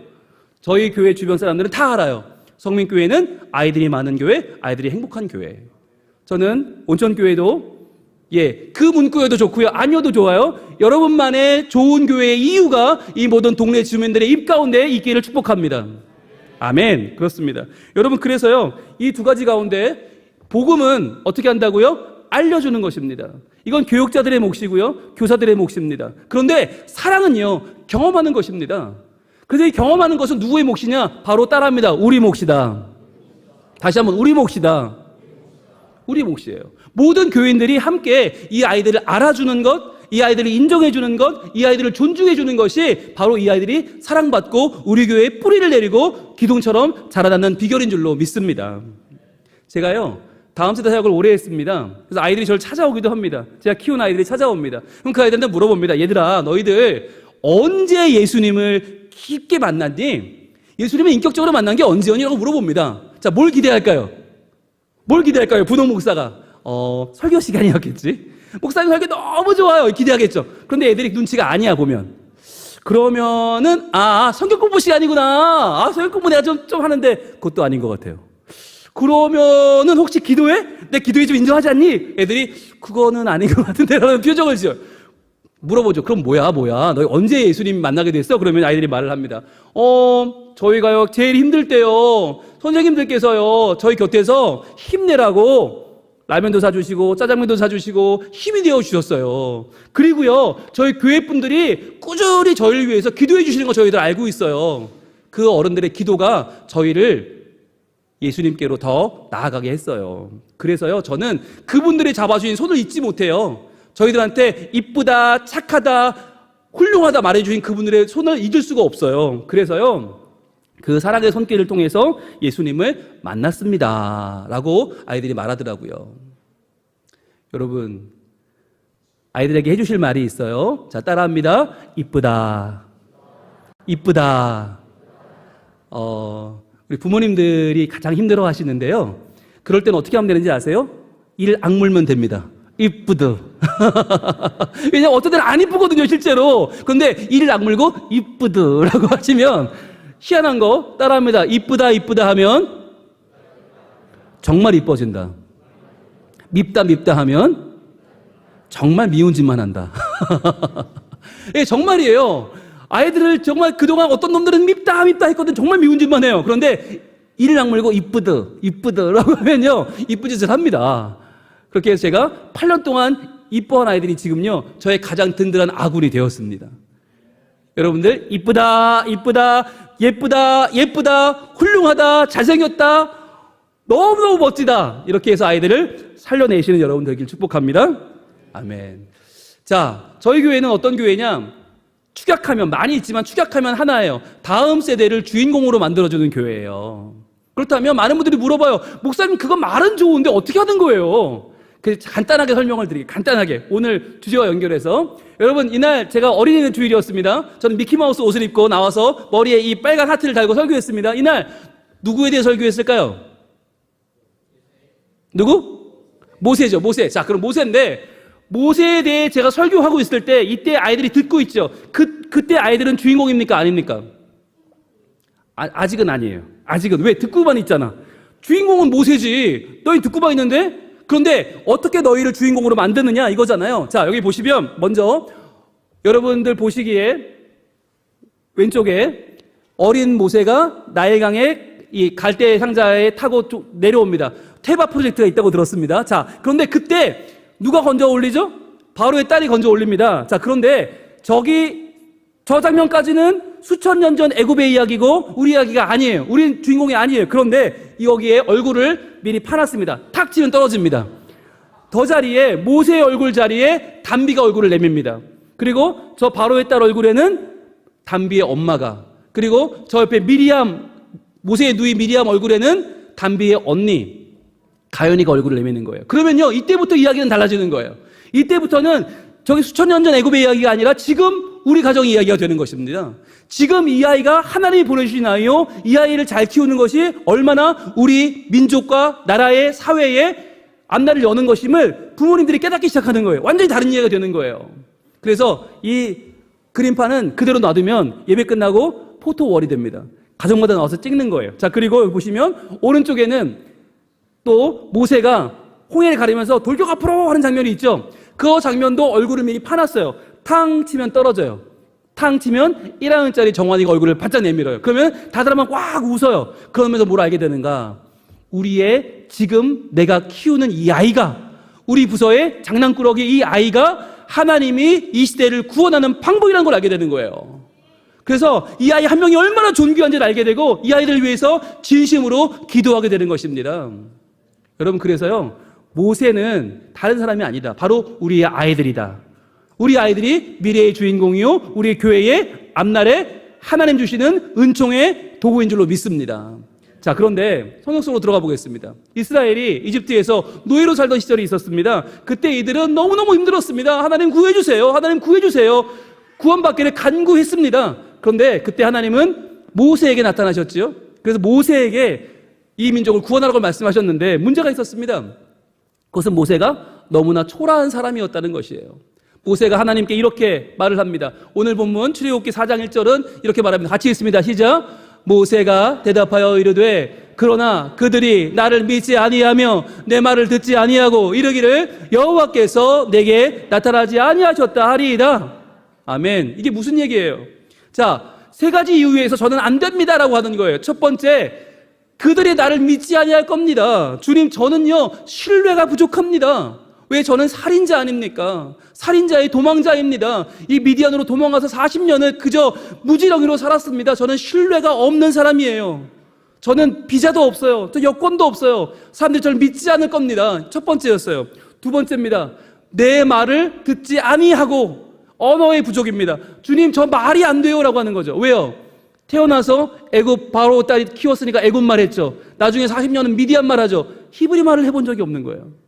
저희 교회 주변 사람들은 다 알아요. 성민교회는 아이들이 많은 교회, 아이들이 행복한 교회. 저는 온천교회도 그 문구여도 좋고요, 아니어도 좋아요. 여러분만의 좋은 교회의 이유가 이 모든 동네 주민들의 입 가운데 있기를 축복합니다. 아멘. 그렇습니다. 여러분, 그래서요 이 두 가지 가운데 복음은 어떻게 한다고요? 알려주는 것입니다. 이건 교육자들의 몫이고요, 교사들의 몫입니다. 그런데 사랑은요 경험하는 것입니다. 그래서 이 경험하는 것은 누구의 몫이냐? 바로 따라합니다. 우리 몫이다. 다시 한번, 우리 몫이다. 우리 몫이에요. 모든 교인들이 함께 이 아이들을 알아주는 것, 이 아이들을 인정해 주는 것, 이 아이들을 존중해 주는 것이 바로 이 아이들이 사랑받고 우리 교회에 뿌리를 내리고 기둥처럼 자라나는 비결인 줄로 믿습니다. 제가요, 다음 세대 사역을 오래 했습니다. 그래서 아이들이 저를 찾아오기도 합니다. 제가 키운 아이들이 찾아옵니다. 그럼 그 아이들한테 물어봅니다. 얘들아, 너희들 언제 예수님을 깊게 만났니? 예수님을 인격적으로 만난 게 언제였니라고 물어봅니다. 자, 뭘 기대할까요? 뭘 기대할까요? 부동 목사가 설교 시간이었겠지. 목사님 설교 너무 좋아요. 기대하겠죠. 그런데 애들이 눈치가 아니야 보면. 그러면은 성경 공부 시간이구나. 성경 공부 내가 좀 하는데 그것도 아닌 것 같아요. 그러면은 혹시 기도해? 내 기도에 좀 인정하지 않니? 애들이 그거는 아닌 것 같은데 라는 표정을 지어요. 물어보죠. 그럼 뭐야? 너희 언제 예수님 만나게 됐어? 그러면 아이들이 말을 합니다. 저희가요 제일 힘들 때요 선생님들께서요 저희 곁에서 힘내라고 라면도 사주시고 짜장면도 사주시고 힘이 되어주셨어요. 그리고요 저희 교회 분들이 꾸준히 저희를 위해서 기도해 주시는 거 저희들 알고 있어요. 그 어른들의 기도가 저희를 예수님께로 더 나아가게 했어요. 그래서요 저는 그분들이 잡아주신 손을 잊지 못해요. 저희들한테 이쁘다, 착하다, 훌륭하다 말해주신 그분들의 손을 잊을 수가 없어요. 그래서요 그 사랑의 손길을 통해서 예수님을 만났습니다 라고 아이들이 말하더라고요. 여러분, 아이들에게 해주실 말이 있어요. 자, 따라합니다. 이쁘다, 이쁘다. 우리 부모님들이 가장 힘들어 하시는데요, 그럴 때는 어떻게 하면 되는지 아세요? 이를 악물면 됩니다. 이쁘드. 왜냐면 어떤 때는 안 이쁘거든요 실제로. 그런데 이를 악물고 이쁘드라고 하시면 희한한 거 따라합니다. 이쁘다 이쁘다 하면 정말 이뻐진다. 밉다 밉다 하면 정말 미운 짓만 한다. 예, 정말이에요. 아이들을 정말 그동안 어떤 놈들은 밉다 밉다 했거든. 정말 미운 짓만 해요. 그런데 이를 악물고 이쁘드 이쁘드라고 하면요 이쁜 짓을 합니다. 그렇게 해서 제가 8년 동안 이뻐한 아이들이 지금요 저의 가장 든든한 아군이 되었습니다. 여러분들 이쁘다 이쁘다 예쁘다 예쁘다 훌륭하다 잘생겼다 너무너무 멋지다 이렇게 해서 아이들을 살려내시는 여러분 되길 축복합니다. 아멘. 자, 저희 교회는 어떤 교회냐, 축약하면 많이 있지만 축약하면 하나예요. 다음 세대를 주인공으로 만들어주는 교회예요. 그렇다면 많은 분들이 물어봐요. 목사님 그거 말은 좋은데 어떻게 하는 거예요? 그래서 간단하게 설명을 드릴게요. 간단하게 오늘 주제와 연결해서. 여러분, 이날 제가 어린이날 주일이었습니다. 저는 미키마우스 옷을 입고 나와서 머리에 이 빨간 하트를 달고 설교했습니다. 이날 누구에 대해 설교했을까요? 누구? 모세죠. 모세. 자, 그럼 모세인데 모세에 대해 제가 설교하고 있을 때 이때 아이들이 듣고 있죠. 그때 아이들은 주인공입니까? 아닙니까? 아직은 아니에요. 아직은. 왜? 듣고만 있잖아. 주인공은 모세지. 너희 듣고만 있는데? 그런데 어떻게 너희를 주인공으로 만드느냐 이거잖아요. 자, 여기 보시면 먼저 여러분들 보시기에 왼쪽에 어린 모세가 나일강의 이 갈대 상자에 타고 내려옵니다. 테바 프로젝트가 있다고 들었습니다. 자, 그런데 그때 누가 건져 올리죠? 바로의 딸이 건져 올립니다. 자, 그런데 저 장면까지는 수천 년 전 애굽의 이야기고 우리 이야기가 아니에요. 우린 주인공이 아니에요. 그런데 여기에 얼굴을 미리 파놨습니다. 탁 치면 떨어집니다. 더 자리에 모세의 얼굴 자리에 담비가 얼굴을 내밉니다. 그리고 저 바로의 딸 얼굴에는 담비의 엄마가, 그리고 저 옆에 모세의 누이 미리암 얼굴에는 담비의 언니 가연이가 얼굴을 내미는 거예요. 그러면요 이때부터 이야기는 달라지는 거예요. 이때부터는 저기 수천 년 전 애굽의 이야기가 아니라 지금 우리 가정의 이야기가 되는 것입니다. 지금 이 아이가 하나님이 보내주신 아이요, 이 아이를 잘 키우는 것이 얼마나 우리 민족과 나라의 사회에 앞날을 여는 것임을 부모님들이 깨닫기 시작하는 거예요. 완전히 다른 이야기가 되는 거예요. 그래서 이 그림판은 그대로 놔두면 예배 끝나고 포토월이 됩니다. 가정마다 나와서 찍는 거예요. 자, 그리고 여기 보시면 오른쪽에는 또 모세가 홍해를 가리면서 돌격 앞으로 하는 장면이 있죠. 그 장면도 얼굴을 미리 파놨어요. 탕 치면 떨어져요. 탕 치면 1학년짜리 정환이가 얼굴을 바짝 내밀어요. 그러면 다들 한번 꽉 웃어요. 그러면서 뭘 알게 되는가? 우리의 지금 내가 키우는 이 아이가, 우리 부서의 장난꾸러기 이 아이가 하나님이 이 시대를 구원하는 방법이라는 걸 알게 되는 거예요. 그래서 이 아이 한 명이 얼마나 존귀한지를 알게 되고 이 아이들을 위해서 진심으로 기도하게 되는 것입니다. 여러분, 그래서요 모세는 다른 사람이 아니다. 바로 우리의 아이들이다. 우리 아이들이 미래의 주인공이요, 우리 교회의 앞날에 하나님 주시는 은총의 도구인 줄로 믿습니다. 자, 그런데 성경 속으로 들어가 보겠습니다. 이스라엘이 이집트에서 노예로 살던 시절이 있었습니다. 그때 이들은 너무너무 힘들었습니다. 하나님 구해주세요. 하나님 구해주세요. 구원받기를 간구했습니다. 그런데 그때 하나님은 모세에게 나타나셨죠. 그래서 모세에게 이 민족을 구원하라고 말씀하셨는데 문제가 있었습니다. 그것은 모세가 너무나 초라한 사람이었다는 것이에요. 모세가 하나님께 이렇게 말을 합니다. 오늘 본문 출애굽기 4장 1절은 이렇게 말합니다. 같이 읽습니다. 시작. 모세가 대답하여 이르되 그러나 그들이 나를 믿지 아니하며 내 말을 듣지 아니하고 이르기를 여호와께서 내게 나타나지 아니하셨다 하리이다. 아멘. 이게 무슨 얘기예요? 자, 세 가지 이유에서 저는 안 됩니다라고 하는 거예요. 첫 번째, 그들이 나를 믿지 아니할 겁니다. 주님, 저는요 신뢰가 부족합니다. 왜? 저는 살인자 아닙니까? 살인자의 도망자입니다. 이 미디안으로 도망가서 40년을 그저 무지렁이로 살았습니다. 저는 신뢰가 없는 사람이에요. 저는 비자도 없어요. 저 여권도 없어요. 사람들이 저를 믿지 않을 겁니다. 첫 번째였어요. 두 번째입니다. 내 말을 듣지 아니하고 언어의 부족입니다. 주님, 저 말이 안 돼요 라고 하는 거죠. 왜요? 태어나서 애굽 바로 딸이 키웠으니까 애굽말 했죠. 나중에 40년은 미디안 말 하죠. 히브리 말을 해본 적이 없는 거예요.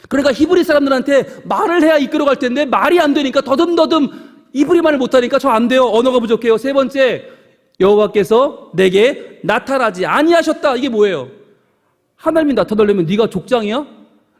그러니까 히브리 사람들한테 말을 해야 이끌어갈 텐데 말이 안 되니까 더듬더듬 히브리 말을 못하니까 저 안 돼요. 언어가 부족해요. 세 번째, 여호와께서 내게 나타나지 아니하셨다. 이게 뭐예요? 하나님이 나타나려면 네가 족장이야?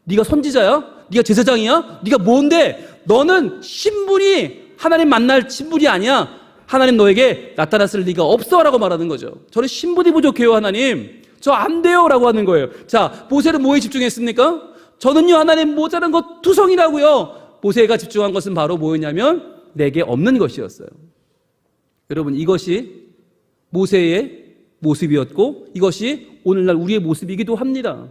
네가 선지자야? 네가 제사장이야? 네가 뭔데? 너는 신분이 하나님 만날 신분이 아니야. 하나님 너에게 나타났을 리가 없어 라고 말하는 거죠. 저는 신분이 부족해요. 하나님 저 안 돼요 라고 하는 거예요. 자, 모세는 뭐에 집중했습니까? 저는요 하나님 모자란 것 투성이라고요. 모세가 집중한 것은 바로 뭐였냐면 내게 없는 것이었어요. 여러분, 이것이 모세의 모습이었고 이것이 오늘날 우리의 모습이기도 합니다.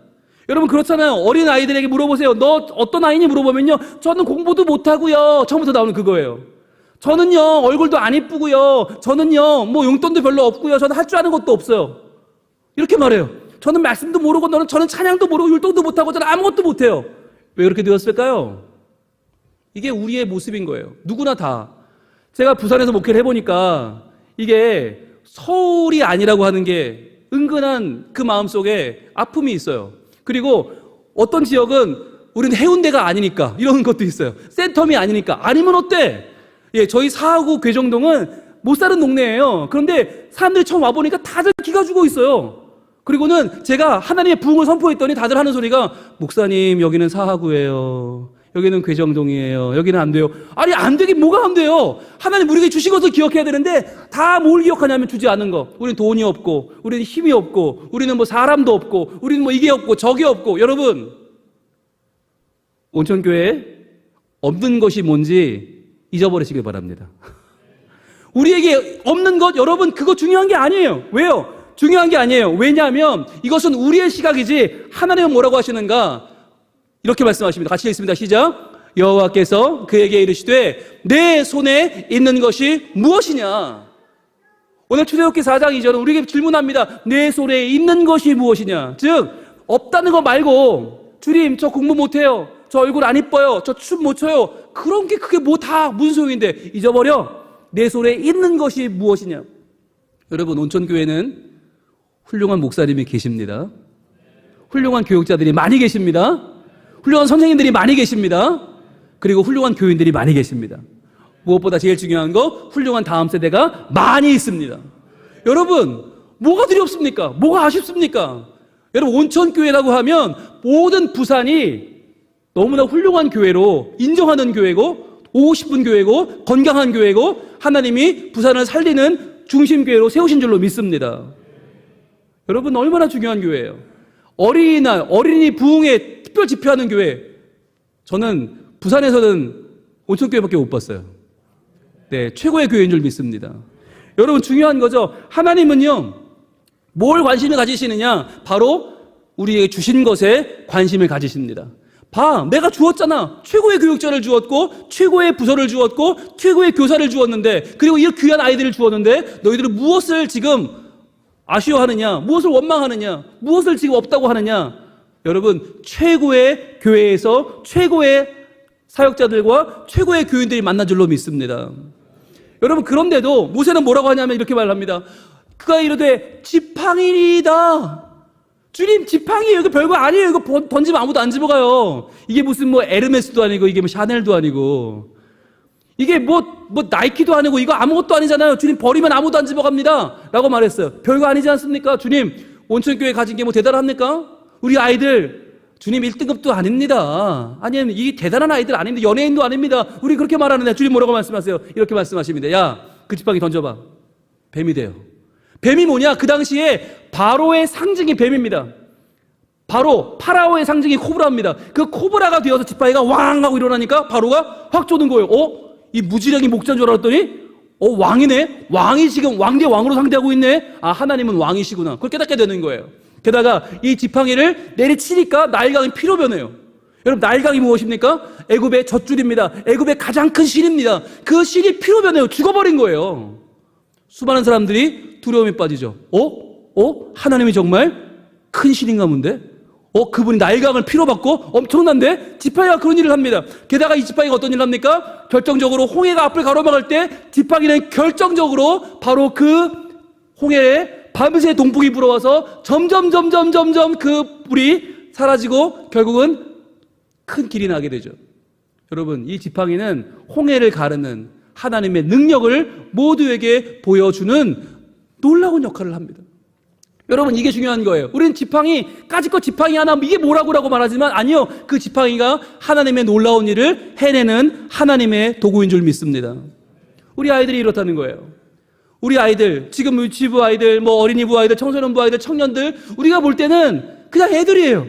여러분, 그렇잖아요. 어린 아이들에게 물어보세요. 너 어떤 아이니 물어보면요, 저는 공부도 못하고요. 처음부터 나오는 그거예요. 저는요 얼굴도 안 이쁘고요. 저는요 뭐 용돈도 별로 없고요. 저는 할 줄 아는 것도 없어요. 이렇게 말해요. 저는 말씀도 모르고 저는 찬양도 모르고 율동도 못하고 저는 아무것도 못해요. 왜 그렇게 되었을까요? 이게 우리의 모습인 거예요. 누구나 다. 제가 부산에서 목회를 해보니까 이게 서울이 아니라고 하는 게 은근한 그 마음속에 아픔이 있어요. 그리고 어떤 지역은 우리는 해운대가 아니니까 이런 것도 있어요. 센텀이 아니니까. 아니면 어때? 예, 저희 사하구 괴정동은 못 사는 동네예요. 그런데 사람들이 처음 와보니까 다들 기가 죽어 있어요. 그리고는 제가 하나님의 부흥을 선포했더니 다들 하는 소리가, 목사님 여기는 사하구예요. 여기는 괴정동이에요. 여기는 안 돼요. 아니, 안 되긴 뭐가 안 돼요. 하나님 우리에게 주신 것을 기억해야 되는데 다 뭘 기억하냐면 주지 않은 거. 우리는 돈이 없고 우리는 힘이 없고 우리는 뭐 사람도 없고 우리는 뭐 이게 없고 저게 없고. 여러분, 온천교회에 없는 것이 뭔지 잊어버리시길 바랍니다. 우리에게 없는 것, 여러분, 그거 중요한 게 아니에요. 왜요? 중요한 게 아니에요. 왜냐하면 이것은 우리의 시각이지 하나님은 뭐라고 하시는가? 이렇게 말씀하십니다. 같이 읽습니다. 시작. 여호와께서 그에게 이르시되 내 손에 있는 것이 무엇이냐? 오늘 출애굽기 4장 2절은 우리에게 질문합니다. 내 손에 있는 것이 무엇이냐? 즉 없다는 거 말고, 주님 저 공부 못해요, 저 얼굴 안 이뻐요, 저 춤 못 춰요, 그런 게 그게 뭐 다 무슨 소용인데, 잊어버려. 내 손에 있는 것이 무엇이냐? 여러분, 온천교회는 훌륭한 목사님이 계십니다. 훌륭한 교육자들이 많이 계십니다. 훌륭한 선생님들이 많이 계십니다. 그리고 훌륭한 교인들이 많이 계십니다. 무엇보다 제일 중요한 거, 훌륭한 다음 세대가 많이 있습니다. 여러분, 뭐가 두렵습니까? 뭐가 아쉽습니까? 여러분, 온천교회라고 하면 모든 부산이 너무나 훌륭한 교회로 인정하는 교회고, 오고 싶은 교회고, 건강한 교회고, 하나님이 부산을 살리는 중심교회로 세우신 줄로 믿습니다. 여러분, 얼마나 중요한 교회예요. 어린이날, 어린이 부흥에 특별 집회하는 교회, 저는 부산에서는 온천교회밖에 못 봤어요. 네, 최고의 교회인 줄 믿습니다. 여러분, 중요한 거죠. 하나님은요, 뭘 관심을 가지시느냐? 바로 우리에게 주신 것에 관심을 가지십니다. 봐, 내가 주었잖아. 최고의 교육자를 주었고, 최고의 부서를 주었고, 최고의 교사를 주었는데, 그리고 이 귀한 아이들을 주었는데, 너희들은 무엇을 지금 아쉬워하느냐? 무엇을 원망하느냐? 무엇을 지금 없다고 하느냐? 여러분, 최고의 교회에서 최고의 사역자들과 최고의 교인들이 만난 줄로 믿습니다. 여러분, 그런데도 모세는 뭐라고 하냐면 이렇게 말합니다. 그가 이르되 지팡이이다. 주님, 지팡이에요. 이거 별거 아니에요. 이거 던지면 아무도 안 집어가요. 이게 무슨 뭐 에르메스도 아니고, 이게 뭐 샤넬도 아니고, 이게 뭐 나이키도 아니고, 이거 아무것도 아니잖아요. 주님, 버리면 아무도 안 집어갑니다. 라고 말했어요. 별거 아니지 않습니까? 주님, 온천교회 가진 게 뭐 대단합니까? 우리 아이들, 주님 1등급도 아닙니다. 아니면 이게 대단한 아이들 아닙니다. 연예인도 아닙니다. 우리 그렇게 말하는데 주님 뭐라고 말씀하세요? 이렇게 말씀하십니다. 야, 그 지팡이 던져봐. 뱀이 돼요. 뱀이 뭐냐? 그 당시에 바로의 상징이 뱀입니다. 바로 파라오의 상징이 코브라입니다. 그 코브라가 되어서 지팡이가 왕 하고 일어나니까 바로가 확 쫓는 거예요. 이 무지랭이 목자인 줄 알았더니 왕이네? 왕이 지금 왕 대 왕으로 상대하고 있네? 아, 하나님은 왕이시구나. 그걸 깨닫게 되는 거예요. 게다가 이 지팡이를 내리치니까 나일강이 피로 변해요. 여러분, 나일강이 무엇입니까? 애굽의 젖줄입니다. 애굽의 가장 큰 실입니다. 그 실이 피로 변해요. 죽어버린 거예요. 수많은 사람들이 두려움에 빠지죠. 하나님이 정말 큰 신인가 본데? 그분이 나일강을 피로 받고 엄청난데? 지팡이가 그런 일을 합니다. 게다가 이 지팡이가 어떤 일을 합니까? 결정적으로 홍해가 앞을 가로막을 때 지팡이는 결정적으로 바로 그 홍해에 밤새 동풍이 불어와서 점점 그 불이 사라지고 결국은 큰 길이 나게 되죠. 여러분, 이 지팡이는 홍해를 가르는 하나님의 능력을 모두에게 보여주는 놀라운 역할을 합니다. 여러분, 이게 중요한 거예요. 우리는 까짓것 지팡이 하나, 이게 뭐라고 말하지만 아니요. 그 지팡이가 하나님의 놀라운 일을 해내는 하나님의 도구인 줄 믿습니다. 우리 아이들이 이렇다는 거예요. 우리 아이들, 지금 유치부 아이들, 어린이부 아이들, 청소년부 아이들, 청년들, 우리가 볼 때는 그냥 애들이에요.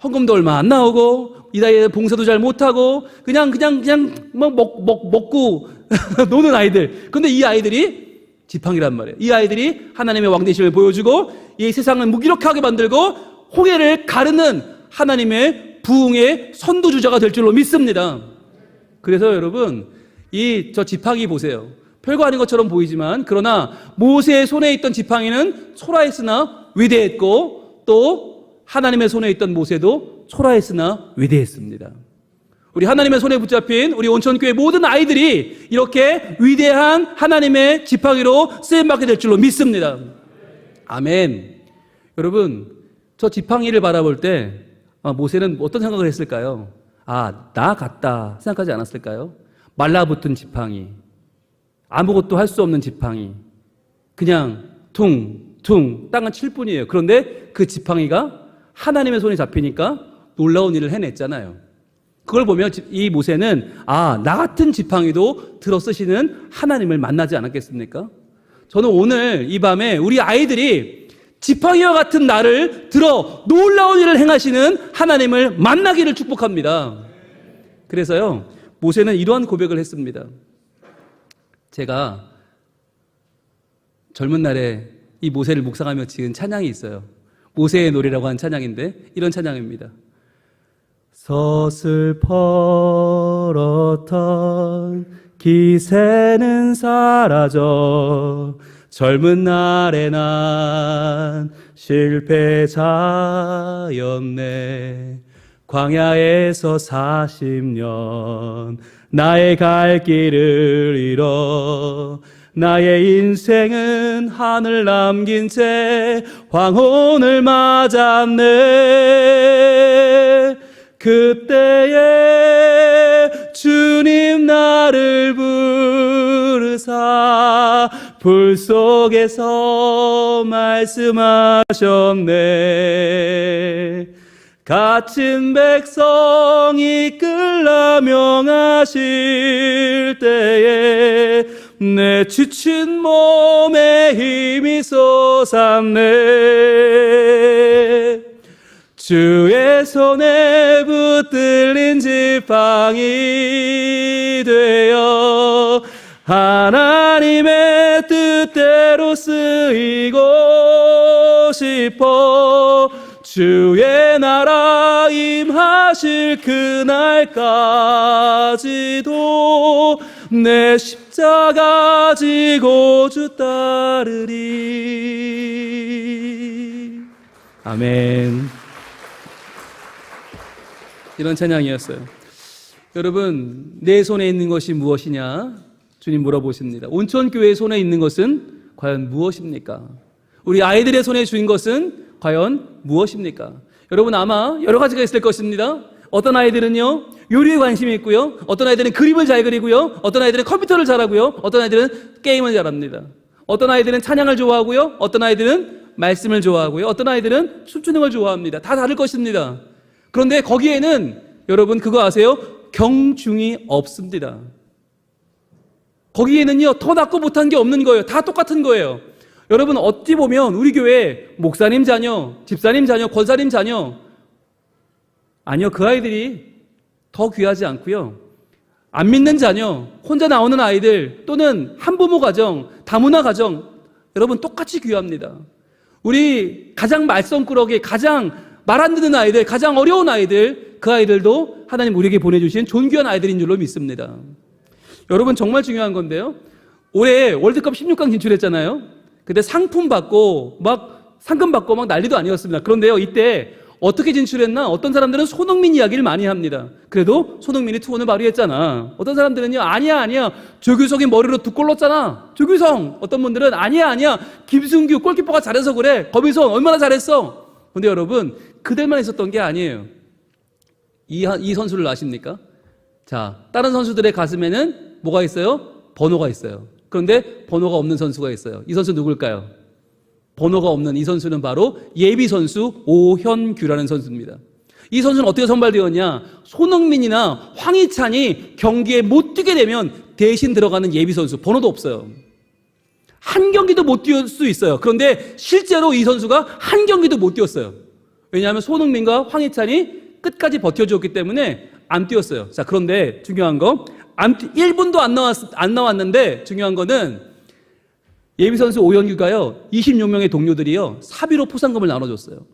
헌금도 얼마 안 나오고, 이 나이에 봉사도 잘 못하고, 그냥 먹고 노는 아이들. 근데 이 아이들이 지팡이란 말이에요. 이 아이들이 하나님의 왕대심을 보여주고, 이 세상을 무기력하게 만들고, 홍해를 가르는 하나님의 부흥의 선두주자가 될 줄로 믿습니다. 그래서 여러분, 저 지팡이 보세요. 별거 아닌 것처럼 보이지만, 그러나 모세의 손에 있던 지팡이는 초라했으나 위대했고, 또 하나님의 손에 있던 모세도 초라했으나 위대했습니다. 우리 하나님의 손에 붙잡힌 우리 온천교회 모든 아이들이 이렇게 위대한 하나님의 지팡이로 쓰임받게 될 줄로 믿습니다. 아멘. 여러분, 저 지팡이를 바라볼 때 모세는 어떤 생각을 했을까요? 나 같다 생각하지 않았을까요? 말라붙은 지팡이, 아무것도 할 수 없는 지팡이, 그냥 퉁퉁 땅을 칠 뿐이에요. 그런데 그 지팡이가 하나님의 손에 잡히니까 놀라운 일을 해냈잖아요. 그걸 보면 이 모세는 나 같은 지팡이도 들어 쓰시는 하나님을 만나지 않았겠습니까? 저는 오늘 이 밤에 우리 아이들이 지팡이와 같은 나를 들어 놀라운 일을 행하시는 하나님을 만나기를 축복합니다. 그래서요, 모세는 이러한 고백을 했습니다. 제가 젊은 날에 이 모세를 묵상하며 지은 찬양이 있어요. 모세의 노래라고 하는 찬양인데 이런 찬양입니다. 서슬퍼렇던 기세는 사라져 젊은 날에 난 실패자였네. 광야에서 40년 나의 갈 길을 잃어 나의 인생은 하늘 남긴 채 황혼을 맞았네. 그때에 주님 나를 부르사 불 속에서 말씀하셨네. 갇힌 백성 이끌라 명하실 때에 내 지친 몸에 힘이 솟았네. 주의 손에 붙들린 지팡이 되어 하나님의 뜻대로 쓰이고 싶어. 주의 나라 임하실 그날까지도 내 십자가 지고 주 따르리. 아멘. 이런 찬양이었어요. 여러분, 내 손에 있는 것이 무엇이냐? 주님 물어보십니다. 온천교회의 손에 있는 것은 과연 무엇입니까? 우리 아이들의 손에 주인 것은 과연 무엇입니까? 여러분, 아마 여러 가지가 있을 것입니다. 어떤 아이들은요, 요리에 관심이 있고요. 어떤 아이들은 그림을 잘 그리고요. 어떤 아이들은 컴퓨터를 잘하고요. 어떤 아이들은 게임을 잘합니다. 어떤 아이들은 찬양을 좋아하고요. 어떤 아이들은 말씀을 좋아하고요. 어떤 아이들은 춤추는 걸 좋아합니다. 다 다를 것입니다. 그런데 거기에는 여러분 그거 아세요? 경중이 없습니다. 거기에는요, 더 낫고 못한 게 없는 거예요. 다 똑같은 거예요. 여러분, 어찌 보면 우리 교회 목사님 자녀, 집사님 자녀, 권사님 자녀, 아니요, 그 아이들이 더 귀하지 않고요. 안 믿는 자녀, 혼자 나오는 아이들, 또는 한부모 가정, 다문화 가정, 여러분 똑같이 귀합니다. 우리 가장 말썽꾸러기, 가장 말 안 듣는 아이들, 가장 어려운 아이들, 그 아이들도 하나님 우리에게 보내주신 존귀한 아이들인 줄로 믿습니다. 여러분, 정말 중요한 건데요, 올해 월드컵 16강 진출했잖아요. 근데 상품 받고 막 상금 받고 막 난리도 아니었습니다. 그런데요, 이때 어떻게 진출했나? 어떤 사람들은 손흥민 이야기를 많이 합니다. 그래도 손흥민이 투혼을 발휘했잖아. 어떤 사람들은요, 아니야 조규성이 머리로 2골 넣었잖아. 조규성. 어떤 분들은 아니야 김승규 골키퍼가 잘해서 그래. 거기서 얼마나 잘했어. 근데 여러분, 그들만 있었던 게 아니에요. 이 선수를 아십니까? 자, 다른 선수들의 가슴에는 뭐가 있어요? 번호가 있어요. 그런데 번호가 없는 선수가 있어요. 이 선수 누굴까요? 번호가 없는 이 선수는 바로 예비 선수 오현규라는 선수입니다. 이 선수는 어떻게 선발되었냐? 손흥민이나 황희찬이 경기에 못 뛰게 되면 대신 들어가는 예비 선수. 번호도 없어요. 한 경기도 못 뛰을 수 있어요. 그런데 실제로 이 선수가 한 경기도 못 뛰었어요. 왜냐하면 손흥민과 황희찬이 끝까지 버텨주었기 때문에 안 뛰었어요. 자, 그런데 중요한 거, 1분도 안 나왔는데 중요한 거는 예비선수 오현규가요, 26명의 동료들이요, 사비로 포상금을 나눠줬어요.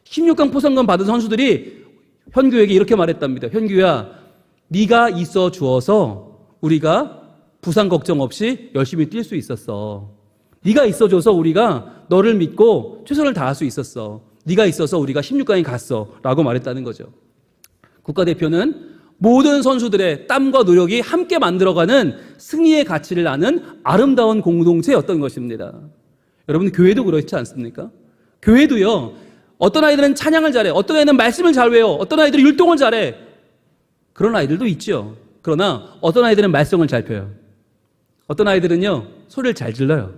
16강 포상금 받은 선수들이 현규에게 이렇게 말했답니다. 현규야, 네가 있어 주어서 우리가 부상 걱정 없이 열심히 뛸 수 있었어. 네가 있어줘서 우리가 너를 믿고 최선을 다할 수 있었어. 네가 있어서 우리가 16강에 갔어. 라고 말했다는 거죠. 국가대표는 모든 선수들의 땀과 노력이 함께 만들어가는 승리의 가치를 아는 아름다운 공동체였던 것입니다. 여러분, 교회도 그렇지 않습니까? 교회도요, 어떤 아이들은 찬양을 잘해, 어떤 아이들은 말씀을 잘 외워, 어떤 아이들은 율동을 잘해. 그런 아이들도 있죠. 그러나 어떤 아이들은 말썽을 잘 펴요. 어떤 아이들은요, 소리를 잘 질러요.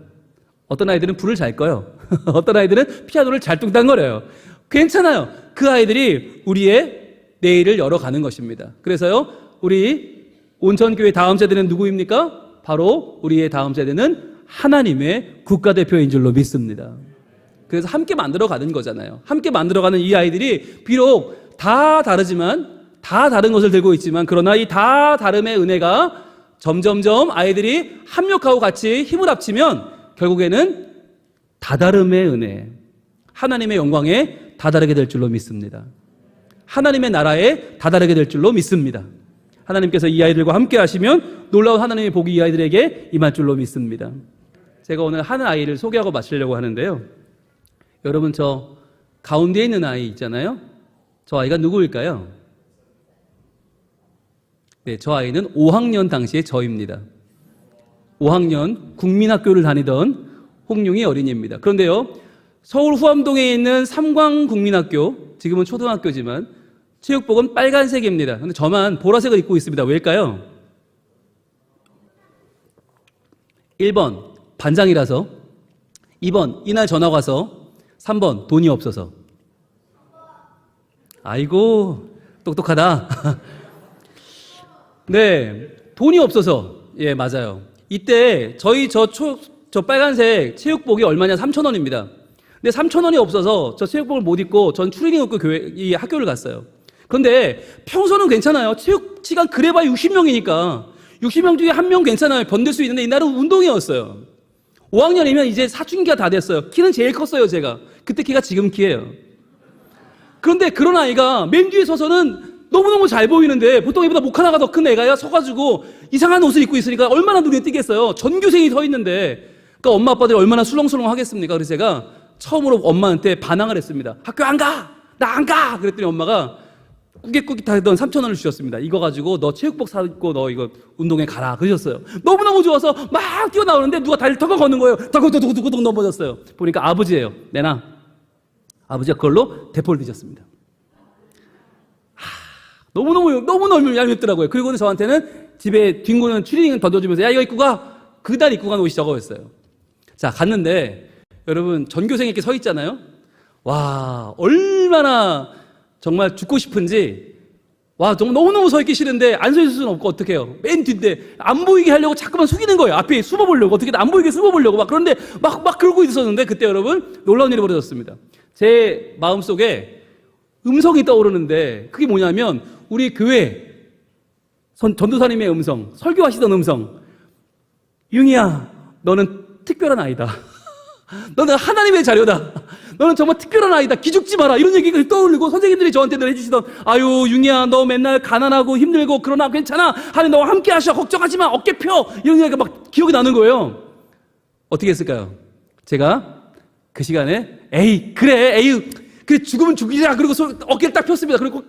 어떤 아이들은 불을 잘 꺼요. 어떤 아이들은 피아노를 잘 뚱땅거려요. 괜찮아요. 그 아이들이 우리의 내일을 열어가는 것입니다. 그래서요, 우리 온천교회 다음 세대는 누구입니까? 바로 우리의 다음 세대는 하나님의 국가대표인 줄로 믿습니다. 그래서 함께 만들어가는 거잖아요. 함께 만들어가는 이 아이들이 비록 다 다르지만, 다 다른 것을 들고 있지만, 그러나 이 다 다름의 은혜가 점점점 아이들이 합력하고 같이 힘을 합치면 결국에는 다다름의 은혜, 하나님의 영광에 다다르게 될 줄로 믿습니다. 하나님의 나라에 다다르게 될 줄로 믿습니다. 하나님께서 이 아이들과 함께 하시면 놀라운 하나님의 복이 이 아이들에게 임할 줄로 믿습니다. 제가 오늘 한 아이를 소개하고 마치려고 하는데요, 여러분, 저 가운데 있는 아이 있잖아요. 저 아이가 누구일까요? 네, 저 아이는 5학년 당시의 저입니다. 5학년 국민학교를 다니던 홍룡이 어린이입니다. 그런데요, 서울 후암동에 있는 삼광국민학교, 지금은 초등학교지만 체육복은 빨간색입니다. 그런데 저만 보라색을 입고 있습니다. 왜일까요? 1번 반장이라서, 2번 이날 전화 와서, 3번 돈이 없어서. 아이고, 똑똑하다. 네, 돈이 없어서. 예, 맞아요. 이때 저희 저 빨간색 체육복이 얼마냐? 3,000원입니다. 근데 3,000원이 없어서 저 체육복을 못 입고 전 추리닝 입고 이 학교를 갔어요. 그런데 평소는 괜찮아요. 체육 시간 그래봐야 60명이니까 60명 중에 한 명 괜찮아요. 견딜 수 있는데 이날은 운동이었어요. 5학년이면 이제 사춘기가 다 됐어요. 키는 제일 컸어요, 제가. 그때 키가 지금 키예요. 그런데 그런 아이가 맨 뒤에 서서는 너무너무 잘 보이는데, 보통 얘보다 목 하나가 더 큰 애가 서가지고 이상한 옷을 입고 있으니까 얼마나 눈에 띄겠어요. 전교생이 서 있는데. 그러니까 엄마 아빠들이 얼마나 술렁술렁 하겠습니까? 그래서 제가 처음으로 엄마한테 반항을 했습니다. 학교 안 가! 나 안 가! 그랬더니 엄마가 꾸깃꾸깃하던 3,000원을 주셨습니다. 이거 가지고 너 체육복 사입고 너 이거 운동회 가라 그러셨어요. 너무너무 좋아서 막 뛰어나오는데 누가 다리를 턱 거는 거예요. 턱 넘어졌어요. 보니까 아버지예요. 내나 아버지가 그걸로 대포를 뒤졌습니다. 너무너무 얄밉더라고요. 그리고는 저한테는 집에 뒹구는 추리닝을 던져주면서 야 이거 입고 가. 그날 입고 간 옷이 저거였어요. 자 갔는데 여러분 전교생이 이렇게 서 있잖아요. 와 얼마나 정말 죽고 싶은지 와 정말 너무너무 서 있기 싫은데 안 서 있을 수는 없고 어떡해요. 맨 뒤인데 안 보이게 하려고 자꾸만 숙이는 거예요. 앞에 숨어보려고 어떻게든 안 보이게 숨어보려고 막 그런데 막 그러고 있었는데 그때 여러분 놀라운 일이 벌어졌습니다. 제 마음속에 음성이 떠오르는데 그게 뭐냐면 우리 교회 전도사님의 음성, 설교하시던 음성. 융이야 너는 특별한 아이다. 너는 하나님의 자녀다. 너는 정말 특별한 아이다. 기죽지 마라. 이런 얘기가 떠오르고 선생님들이 저한테 늘 해주시던 아유 융이야 너 맨날 가난하고 힘들고 그러나 괜찮아. 하나님 너와 함께 하셔. 걱정하지 마. 어깨 펴. 이런 얘기가 막 기억이 나는 거예요. 어떻게 했을까요? 제가 그 시간에 에이 그래 죽으면 죽이자. 그리고 어깨를 딱 폈습니다. 그리고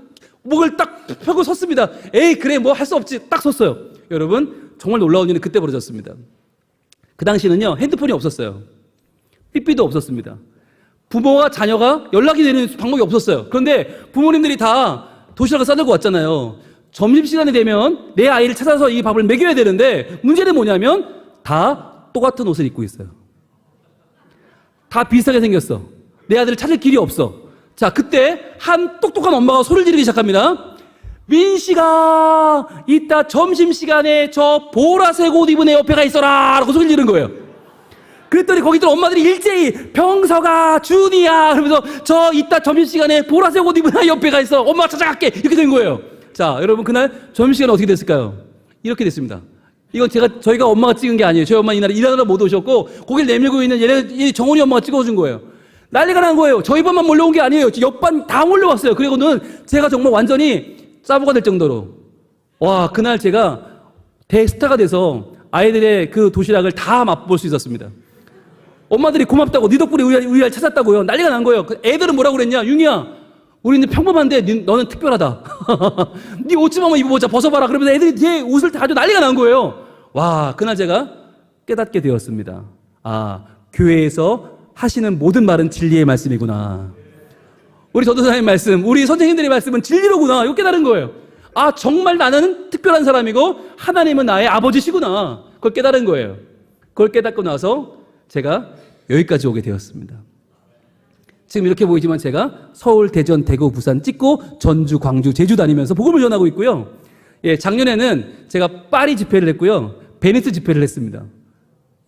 목을 딱 펴고 섰습니다. 에이 그래 뭐 할 수 없지. 딱 섰어요. 여러분 정말 놀라운 일은 그때 벌어졌습니다. 그 당시는요 핸드폰이 없었어요. 삐삐도 없었습니다. 부모와 자녀가 연락이 되는 방법이 없었어요. 그런데 부모님들이 다 도시락을 싸들고 왔잖아요. 점심시간이 되면 내 아이를 찾아서 이 밥을 먹여야 되는데 문제는 뭐냐면 다 똑같은 옷을 입고 있어요. 다 비슷하게 생겼어. 내 아들을 찾을 길이 없어. 자 그때 한 똑똑한 엄마가 소리를 지르기 시작합니다. 민씨가 이따 점심시간에 저 보라색 옷 입은 애 옆에 가 있어라 라고 소리를 지른 거예요. 그랬더니 거기들 엄마들이 일제히 병서가 준이야 그러면서 저 이따 점심시간에 보라색 옷 입은 애 옆에 가 있어 엄마가 찾아갈게 이렇게 된 거예요. 자 여러분 그날 점심시간은 어떻게 됐을까요? 이렇게 됐습니다. 이건 저희가 엄마가 찍은 게 아니에요. 저희 엄마 이날에 일하느라 못 오셨고 고개를 내밀고 있는 얘네 정훈이 엄마가 찍어준 거예요. 난리가 난 거예요. 저희 반만 몰려온 게 아니에요. 옆반 다 몰려왔어요. 그리고는 제가 정말 완전히 짜부가 될 정도로 와 그날 제가 대스타가 돼서 아이들의 그 도시락을 다 맛볼 수 있었습니다. 엄마들이 고맙다고 네 덕분에 의알 찾았다고요. 난리가 난 거예요. 애들은 뭐라고 그랬냐. 융이야 우리는 평범한데 너는 특별하다. 네 옷 좀 한번 입어보자. 벗어봐라. 그러면서 애들이 뒤에 옷을 다 가지고 난리가 난 거예요. 와 그날 제가 깨닫게 되었습니다. 아 교회에서 하시는 모든 말은 진리의 말씀이구나. 우리 전도사님 말씀, 우리 선생님들의 말씀은 진리로구나. 이거 깨달은 거예요. 아 정말 나는 특별한 사람이고 하나님은 나의 아버지시구나. 그걸 깨달은 거예요. 그걸 깨닫고 나서 제가 여기까지 오게 되었습니다. 지금 이렇게 보이지만 제가 서울, 대전, 대구, 부산 찍고 전주, 광주, 제주 다니면서 복음을 전하고 있고요. 예, 작년에는 제가 파리 집회를 했고요. 베니스 집회를 했습니다.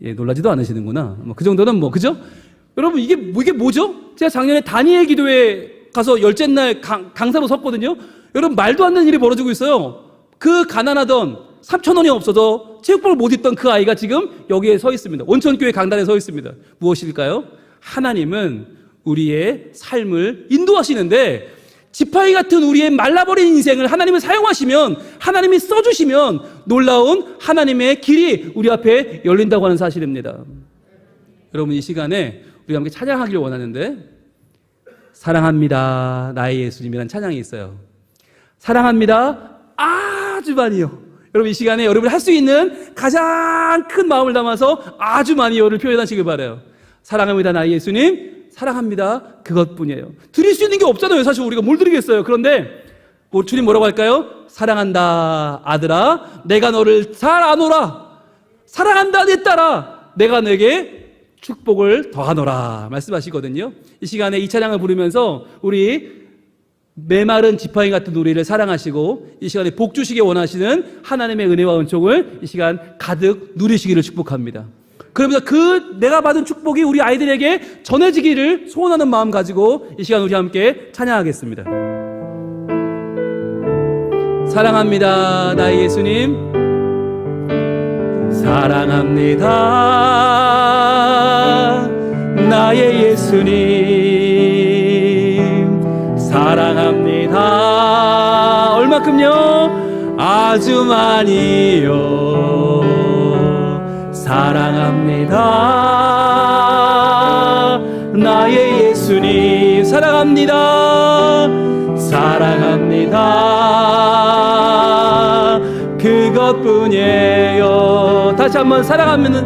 예, 놀라지도 않으시는구나. 뭐 그 정도는 뭐 그죠? 여러분 이게 뭐죠? 제가 작년에 다니엘 기도회 가서 열째 날 강사로 섰거든요. 여러분 말도 안 되는 일이 벌어지고 있어요. 그 가난하던 3,000원이 없어서 체육복을 못 입던 그 아이가 지금 여기에 서 있습니다. 온천교회 강단에 서 있습니다. 무엇일까요? 하나님은 우리의 삶을 인도하시는데 지팡이 같은 우리의 말라버린 인생을 하나님을 사용하시면 하나님이 써주시면 놀라운 하나님의 길이 우리 앞에 열린다고 하는 사실입니다. 여러분 이 시간에 우리 함께 찬양하기를 원하는데 사랑합니다 나의 예수님이라는 찬양이 있어요. 사랑합니다 아주 많이요. 여러분 이 시간에 여러분이 할 수 있는 가장 큰 마음을 담아서 아주 많이요를 표현하시길 바라요. 사랑합니다 나의 예수님 사랑합니다 그것뿐이에요. 드릴 수 있는 게 없잖아요. 사실 우리가 뭘 드리겠어요. 그런데 주님 뭐라고 할까요? 사랑한다 아들아 내가 너를 잘 아노라. 사랑한다 내 딸아 내가 내게 축복을 더하노라 말씀하시거든요. 이 시간에 이 찬양을 부르면서 우리 메마른 지팡이 같은 우리를 사랑하시고 이 시간에 복 주시기 원하시는 하나님의 은혜와 은총을 이 시간 가득 누리시기를 축복합니다. 그러면서 그 내가 받은 축복이 우리 아이들에게 전해지기를 소원하는 마음 가지고 이 시간 우리 함께 찬양하겠습니다. 사랑합니다 나의 예수님 사랑합니다 나의 예수님 사랑합니다 얼마큼요? 아주 많이요. 사랑합니다 나의 예수님 사랑합니다 사랑합니다. 그것뿐이에요. 다시 한번 사랑합니다.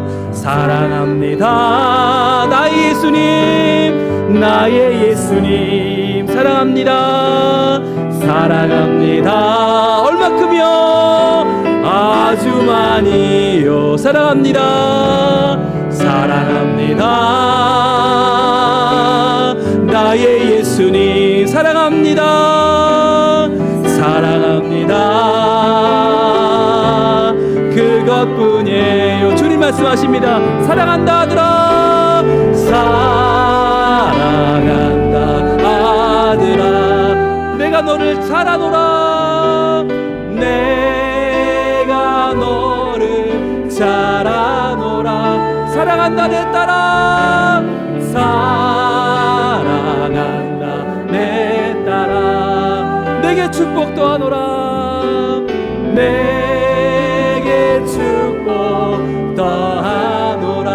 나의 예수님, 나의 예수님, 사랑합니다. 사랑합니다. 얼마큼이요? 아주 많이요. 사랑합니다. 사랑합니다. 나의 예수님, 사랑합니다. 사랑합니다. 그것뿐이에요. 주님 말씀하십니다. 사랑한다 아들아, 사랑한다 아들아, 내가 너를 잘하노라, 내가 너를 잘하노라. 사랑한다 내 딸아, 사랑한다 내 딸아, 내게 축복 더하노라, 내게 축복 더하노라.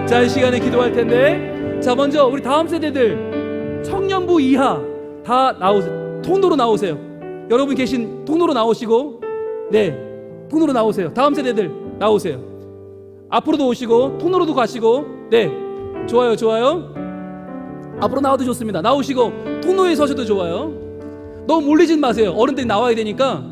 자, 이 시간에 기도할 텐데, 자, 먼저 우리 다음 세대들 청년부 이하 다 나오세요. 통로로 나오세요. 여러분 계신 통로로 나오시고, 네, 통로로 나오세요. 다음 세대들 나오세요. 앞으로도 오시고 통로로도 가시고, 네, 좋아요, 좋아요. 앞으로 나와도 좋습니다. 나오시고 통로에 서셔도 좋아요. 너무 몰리진 마세요. 어른들이 나와야 되니까